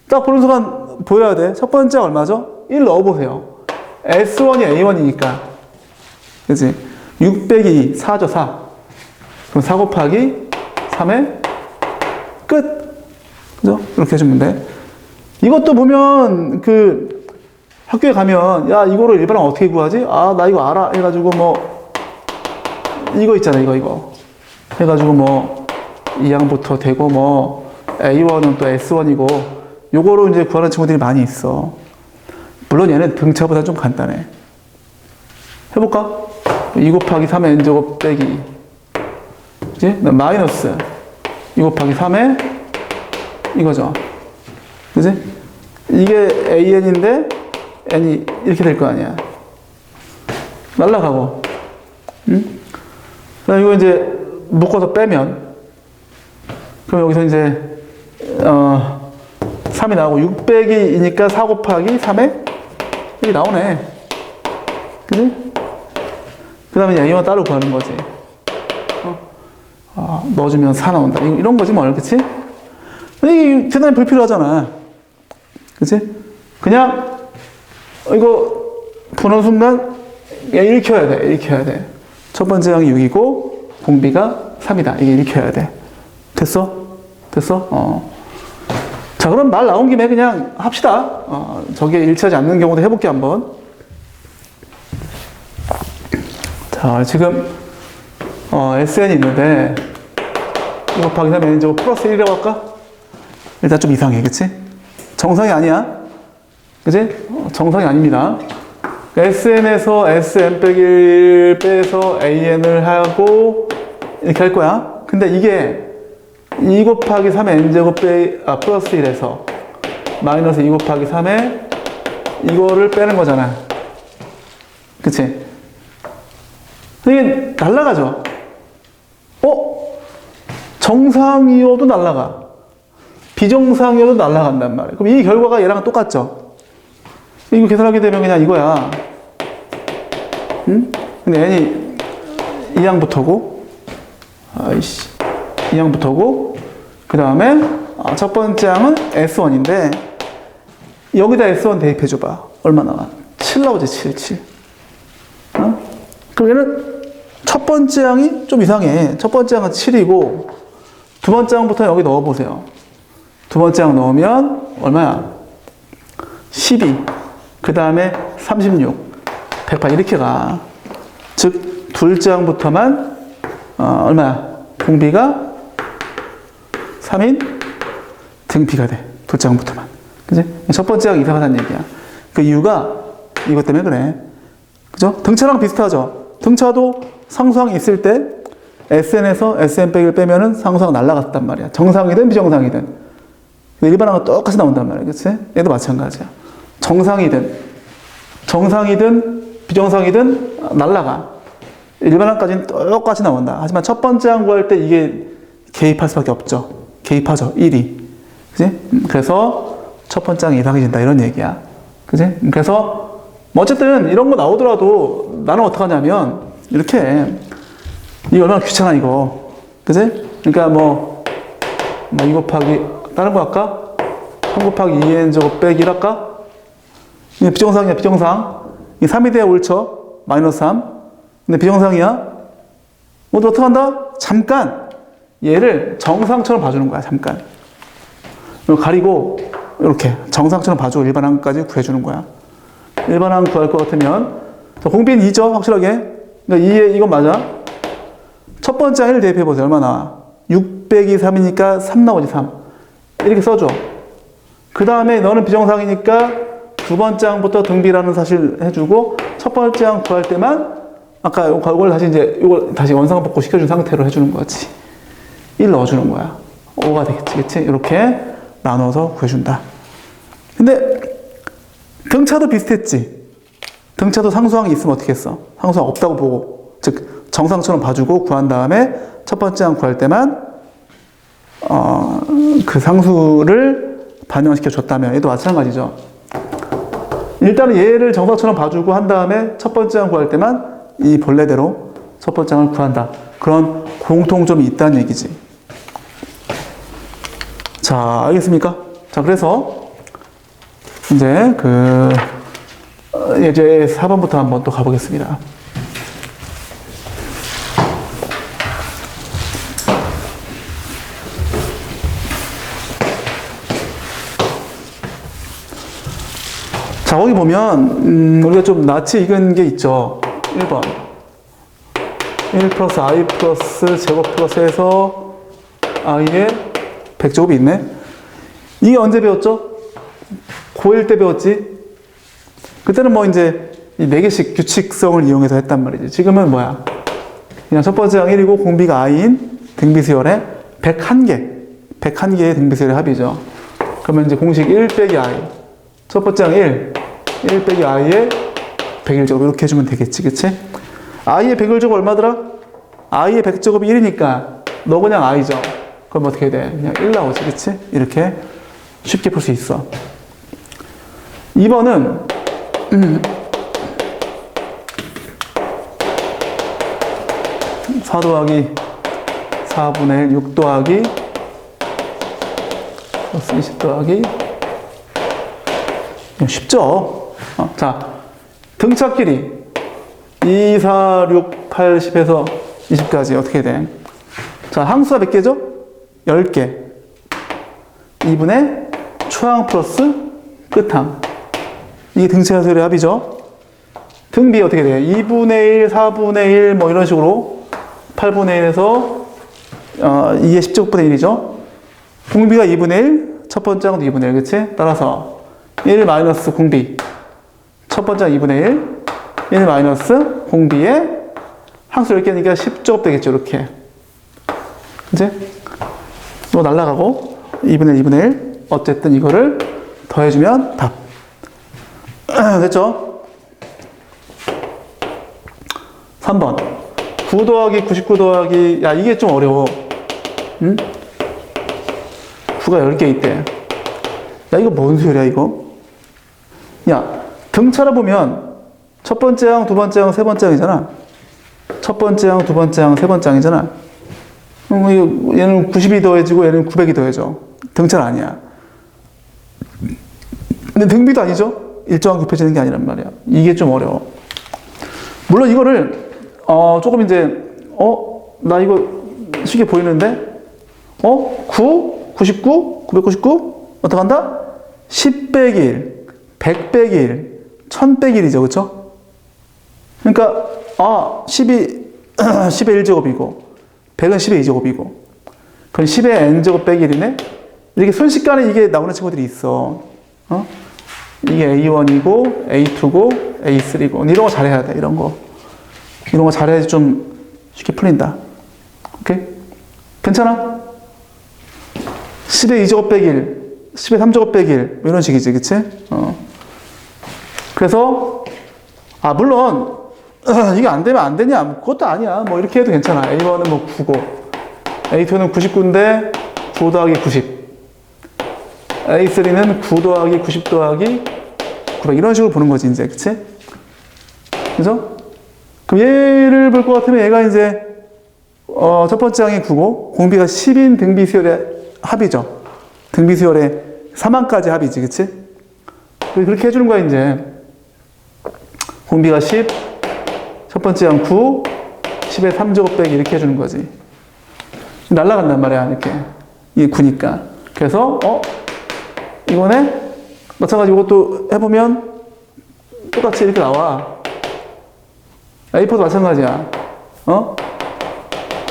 딱 보는 순간 보여야 돼. 첫 번째 얼마죠? 1 넣어보세요. S1이 A1이니까. 그치? 6 빼기 4죠, 4. 그럼 4 곱하기 3의 끝. 그죠? 이렇게 해주면 돼. 이것도 보면, 학교에 가면, 야, 이거를 일반항 어떻게 구하지? 아, 나 이거 알아. 해가지고 이거 있잖아, 이거. 해가지고 2항부터 되고, A1은 또 S1이고, 요거로 이제 구하는 친구들이 많이 있어. 물론 얘는 등차보다 좀 간단해. 해볼까? 2 곱하기 3의 n제곱 빼기. 그치? 마이너스 2 곱하기 3의 이거죠. 그치? 이게 AN인데, N이 이렇게 될 거 아니야. 날라가고. 응? 그럼 이거 이제 묶어서 빼면, 그럼 여기서 이제, 3이 나오고, 6 빼기이니까 4 곱하기 3에 이게 나오네. 그치? 그 다음에 A1 따로 구하는 거지. 넣어주면 4 나온다. 이런 거지, 뭐, 그치? 이게 대단히 불필요하잖아. 그치? 그냥, 이거, 보는 순간, 읽혀야 돼. 읽혀야 돼. 첫 번째 항이 6이고, 공비가 3이다. 이게 읽혀야 돼. 됐어? 됐어? 자, 그럼 말 나온 김에 그냥 합시다. 저게 일치하지 않는 경우도 해볼게, 한번. 자, 지금, SN이 있는데, 2 곱하기 3 n제곱 플러스 1이라고 할까? 일단 좀 이상해, 그치? 정상이 아니야. 그치? 정상이 아닙니다. SN에서 SN 빼기 1 빼서 AN을 하고, 이렇게 할 거야. 근데 이게 2 곱하기 3의 n제곱 플러스 1에서 마이너스 2 곱하기 3에 이거를 빼는 거잖아. 그치? 이게 날라가죠? 정상이어도 날라가. 비정상이어도 날라간단 말이에요. 그럼 이 결과가 얘랑 똑같죠? 이거 계산하게 되면 그냥 이거야. 응? 근데 n이 2항부터고, 2항부터고, 그 다음에, 첫 번째 항은 S1인데, 여기다 S1 대입해줘봐. 얼마 나와? 7 나오지, 7. 그럼 얘는 첫 번째 항이 좀 이상해. 첫 번째 항은 7이고, 두 번째 항부터 여기 넣어보세요. 두 번째 항 넣으면, 얼마야? 12. 그 다음에 36. 108. 이렇게 가. 즉, 둘째 항부터만, 얼마야? 공비가 3인 등비가 돼. 둘째 항부터만. 그지? 첫 번째 항 이상하다는 얘기야. 그 이유가 이것 때문에 그래. 그죠? 등차랑 비슷하죠? 등차도 상수항이 있을 때 SN에서 SN 빼기를 빼면은 상수항 날라갔단 말이야. 정상이든 비정상이든. 일반항은 똑같이 나온단 말이야. 그치? 얘도 마찬가지야. 정상이든 비정상이든 날라가. 일반항까지는 똑같이 나온다. 하지만 첫 번째 항 구할 때 이게 개입할 수밖에 없죠. 개입하죠. 1이. 그치? 그래서 첫 번째 항이 이상해진다. 이런 얘기야. 그치? 그래서 어쨌든 이런 거 나오더라도 나는 어떡하냐면 이렇게 이거 얼마나 귀찮아 이거. 그치? 그러니까 2 곱하기 다른 거 할까? 3 곱하기 2n 제곱 빼기 할까? 이게 비정상이야, 비정상. 이 3이 돼야 옳죠. 마이너스 3. 근데 비정상이야. 모두 어떻게 한다? 잠깐 얘를 정상처럼 봐주는 거야. 잠깐. 가리고 이렇게 정상처럼 봐주고 일반항까지 구해주는 거야. 일반항 구할 것 같으면 공비는 2죠. 확실하게. 그러니까 2에 이건 맞아. 첫 번째 항 1 대입해보세요. 얼마 나와? 6 빼기 3이니까 3 나오지. 3. 이렇게 써줘. 그 다음에 너는 비정상이니까 두 번째 항부터 등비라는 사실 해주고 첫 번째 항 구할 때만 아까 이걸 다시 이걸 다시 원상복구 시켜준 상태로 해주는 거지. 1 넣어주는 거야. 5가 되겠지, 그치? 이렇게 나눠서 구해준다. 근데 등차도 비슷했지. 등차도 상수항이 있으면 어떻게 했어? 상수항 없다고 보고, 즉 정상처럼 봐주고 구한 다음에 첫 번째 항 구할 때만 그 상수를 반영시켜 줬다면 얘도 마찬가지죠. 일단은 얘를 정상처럼 봐주고 한 다음에 첫 번째 항 구할 때만 이 본래대로 첫 번째 항을 구한다. 그런 공통점이 있다는 얘기지. 자, 알겠습니까? 자, 그래서 이제 예제 4번부터 한번 또 가보겠습니다. 자, 거기 보면 우리가 좀 낯이 익은 게 있죠. 1번 1 플러스 i 플러스 제곱 플러스 해서 i의 100제곱이 있네. 이게 언제 배웠죠? 고1 때 배웠지? 그때는 뭐 이제 이 4개씩 규칙성을 이용해서 했단 말이지. 지금은 뭐야? 그냥 첫 번째 항 1이고 공비가 i인 등비수열의 101개의 등비수열의 합이죠. 그러면 이제 공식 1 빼기 i. 첫 번째 항 1 빼기 i의 101제곱 이렇게 해주면 되겠지, 그치? i의 101제곱 얼마더라? i의 100제곱이 1이니까 너 그냥 i죠. 그럼 어떻게 돼? 그냥 1 나오지, 그치? 이렇게 쉽게 풀 수 있어. 2번은 4 더하기 4분의 1, 6 더하기 플러스 20 더하기 쉽죠? 자, 등차끼리 2, 4, 6, 8, 10에서 20까지 어떻게 돼? 자, 항수가 몇 개죠? 10개. 2분의 초항 플러스 끝항. 이게 등차수열의 합이죠. 등비 어떻게 돼요? 2분의 1, 4분의 1, 뭐 이런 식으로 8분의 1에서 2의 10제곱분의 1이죠. 공비가 2분의 1, 첫 번째 항도 2분의 1, 그치? 따라서 1 마이너스 공비. 첫 번째 항 2분의 1, 1 마이너스 공비에 항수 10개니까 10제곱 되겠죠, 이렇게. 그치? 또 날라가고 2분의 1, 2분의 1. 어쨌든 이거를 더해주면 답. 됐죠? 3번 9 더하기 99 더하기 야 이게 좀 어려워. 응? 9가 10개 있대. 야 이거 뭔 소리야 이거? 야 등차를 보면 첫 번째 항, 두 번째 항, 세 번째 항이잖아. 첫 번째 항, 두 번째 항, 세 번째 항이잖아. 얘는 90이 더해지고 얘는 900이 더해져. 등차는 아니야. 근데 등비도 아니죠? 일정한 곱해지는 게 아니란 말이야. 이게 좀 어려워. 물론 이거를 조금 이제 나 이거 쉽게 보이는데 9, 99, 999 어떡한다? 10 빼기 1, 100 빼기 1, 1000 빼기 1이죠. 그쵸? 그러니까 10의 1제곱이고 100은 10의 2제곱이고 그럼 10의 n제곱 빼기 1이네? 이렇게 순식간에 이게 나오는 친구들이 있어. 이게 A1이고 A2고 A3고 이런 거 잘해야 돼. 이런 거 잘해야지 좀 쉽게 풀린다. 오케이? 괜찮아? 10의 2제곱 빼기 1, 10의 3제곱 빼기 1 이런 식이지, 그치? 그래서 물론 이게 안 되면 안 되냐? 그것도 아니야. 뭐 이렇게 해도 괜찮아. A1은 뭐 9고 A2는 99인데 9 더하기 90 A3는 9 더하기 90 더하기 900 이런 식으로 보는 거지 이제. 그치? 그죠? 그럼 얘를 볼 것 같으면 얘가 이제 첫 번째 항이 9고 공비가 10인 등비수열의 합이죠. 등비수열의 3항까지 합이지. 그치? 그렇게 해주는 거야 이제. 공비가 10, 첫 번째 항 9, 10의 3제곱 빼기 이렇게 해주는 거지. 날아간단 말이야, 이렇게. 이게 9니까. 그래서, 이거네? 마찬가지 이것도 해보면 똑같이 이렇게 나와. A4도 마찬가지야.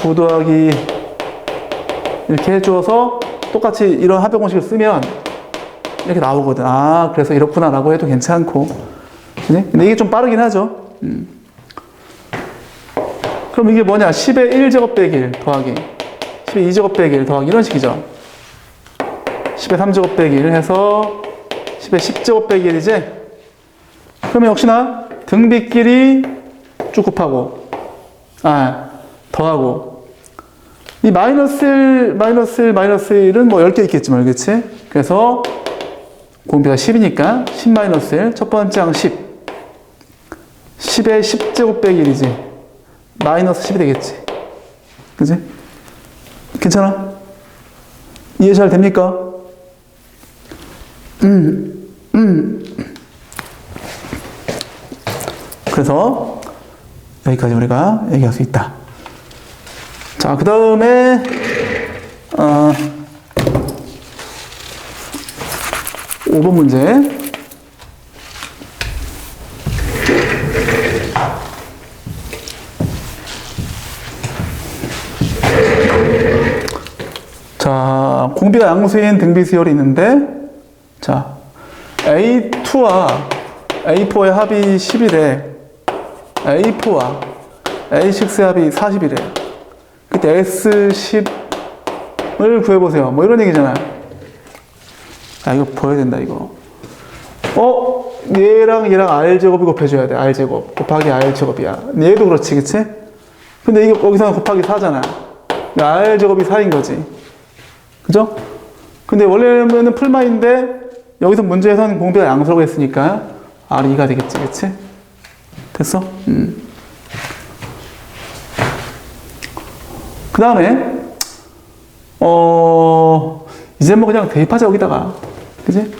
9 더하기 이렇게 해줘서 똑같이 이런 합의 공식을 쓰면 이렇게 나오거든. 아, 그래서 이렇구나라고 해도 괜찮고. 그치? 근데 이게 좀 빠르긴 하죠. 그럼 이게 뭐냐? 10의 1제곱 빼기 1 더하기 10의 2제곱 빼기 1 더하기 이런 식이죠. 10의 3제곱 빼기 1 해서 10의 10제곱 빼기 1이지? 그러면 역시나 등비끼리 쭉 곱하고 더하고 이 마이너스 1, 마이너스 1은 뭐 10개 있겠지만 그렇지? 그래서 공비가 10이니까 10 마이너스 1 첫 번째 항 10 10의 10제곱 빼기 1이지 마이너스 10이 되겠지 그치? 괜찮아? 이해 잘 됩니까? 그래서 여기까지 우리가 얘기할 수 있다. 자, 그 다음에 5번 문제. 자, 공비가 양수인 등비수열이 있는데, 자, A2와 A4의 합이 10이래. A4와 A6의 합이 40이래. 그때 S10을 구해보세요. 뭐 이런 얘기잖아. 아, 이거 보여야 된다, 이거. 얘랑 얘랑 R제곱이 곱해줘야 돼. R제곱. 곱하기 R제곱이야. 얘도 그렇지, 그치? 근데 이거 여기서는 곱하기 4잖아. R제곱이 4인 거지. 그죠? 근데 원래는 풀마인데, 여기서 문제에서는 공비가 양수라고 했으니까, R이 2가 되겠지, 그치? 됐어? 그 다음에, 이제 뭐 그냥 대입하자, 여기다가. 그지?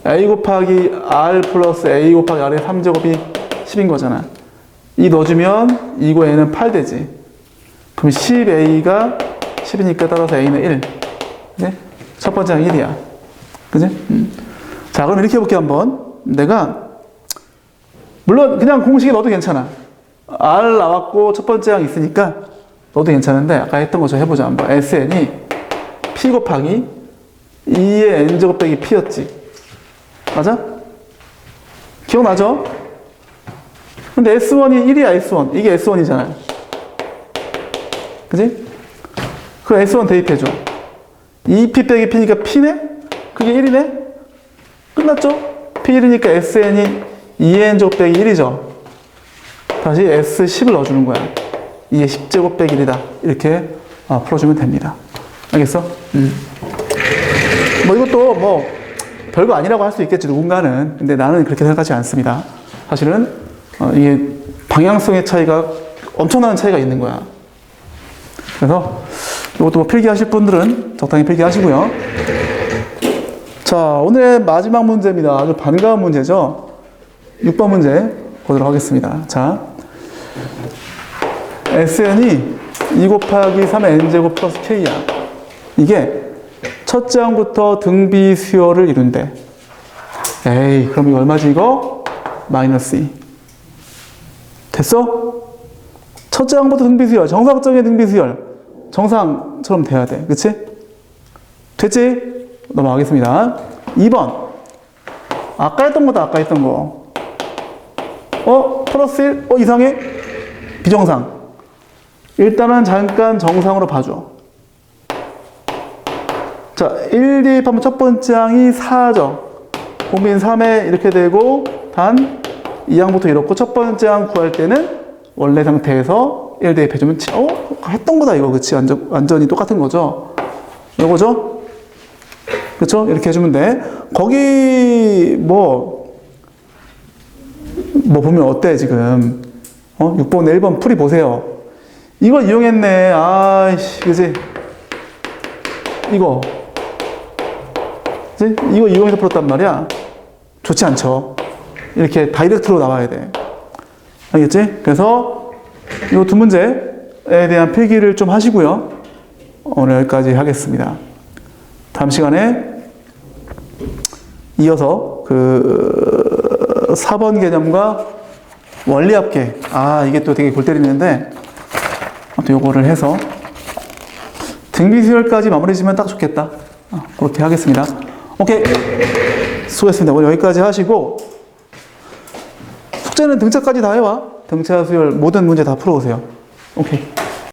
A 곱하기 R 플러스 A 곱하기 R의 3제곱이 10인 거잖아. 이 넣어주면 2고 A는 8 되지. 그럼 10A가 10이니까 따라서 A는 1. 네? 첫 번째 항 1이야. 그지? 자, 그럼 이렇게 해볼게, 한번. 내가, 물론 그냥 공식에 넣어도 괜찮아. R 나왔고 첫 번째 항 있으니까 넣어도 괜찮은데, 아까 했던 것처럼 해보자, 한번. SN이 P 곱하기 2의 N제곱 빼기 P였지. 맞아? 기억나죠? 근데 S1이 1이야, S1. 이게 S1이잖아. 그지? 그 S1 대입해줘. 2P 빼기 P니까 P네? 그게 1이네? 끝났죠? P1이니까 SN이 2N제곱 빼기 1이죠. 다시 S10을 넣어주는 거야. 2의 10제곱 빼기 1이다. 이렇게 풀어주면 됩니다. 알겠어? 뭐 이것도 뭐 별거 아니라고 할 수 있겠지, 누군가는. 근데 나는 그렇게 생각하지 않습니다. 사실은 이게 방향성의 차이가 엄청난 차이가 있는 거야. 그래서 이것도 뭐 필기하실 분들은 적당히 필기하시고요. 자, 오늘의 마지막 문제입니다. 아주 반가운 문제죠. 6번 문제 보도록 하겠습니다. 자, SN이 2 곱하기 3의 N제곱 플러스 K야. 이게 첫째 항부터 등비 수열을 이룬대. 에이, 그럼 이거 얼마지, 이거? 마이너스 2. 됐어? 첫째 항부터 등비 수열, 정상적인 등비 수열. 정상처럼 돼야 돼. 그치? 됐지? 넘어가겠습니다. 2번. 아까 했던 거다, 아까 했던 거. 플러스 1? 이상해? 비정상. 일단은 잠깐 정상으로 봐줘. 자, 1 대입하면 첫 번째 항이 4죠. 공빈 3에 이렇게 되고, 단 2항부터 이렇고, 첫 번째 항 구할 때는 원래 상태에서 1 대입해주면, 했던 거다, 이거. 그치? 완전히 똑같은 거죠. 요거죠? 그쵸? 이렇게 해주면 돼. 거기, 보면 어때, 지금? 6번, 1번 풀이 보세요. 이거 이용했네. 아이씨, 그치? 이거 이용해서 풀었단 말이야. 좋지 않죠? 이렇게 다이렉트로 나와야 돼. 알겠지? 그래서 이 두 문제에 대한 필기를 좀 하시고요. 오늘 여기까지 하겠습니다. 다음 시간에 이어서 그 4번 개념과 원리합계. 이게 또 되게 골 때리는데, 아무튼 요거를 해서 등비수열까지 마무리 지면 딱 좋겠다. 그렇게 하겠습니다. 오케이. 수고했습니다. 오늘 여기까지 하시고, 숙제는 등차까지 다 해와. 등차 수열 모든 문제 다 풀어오세요. 오케이.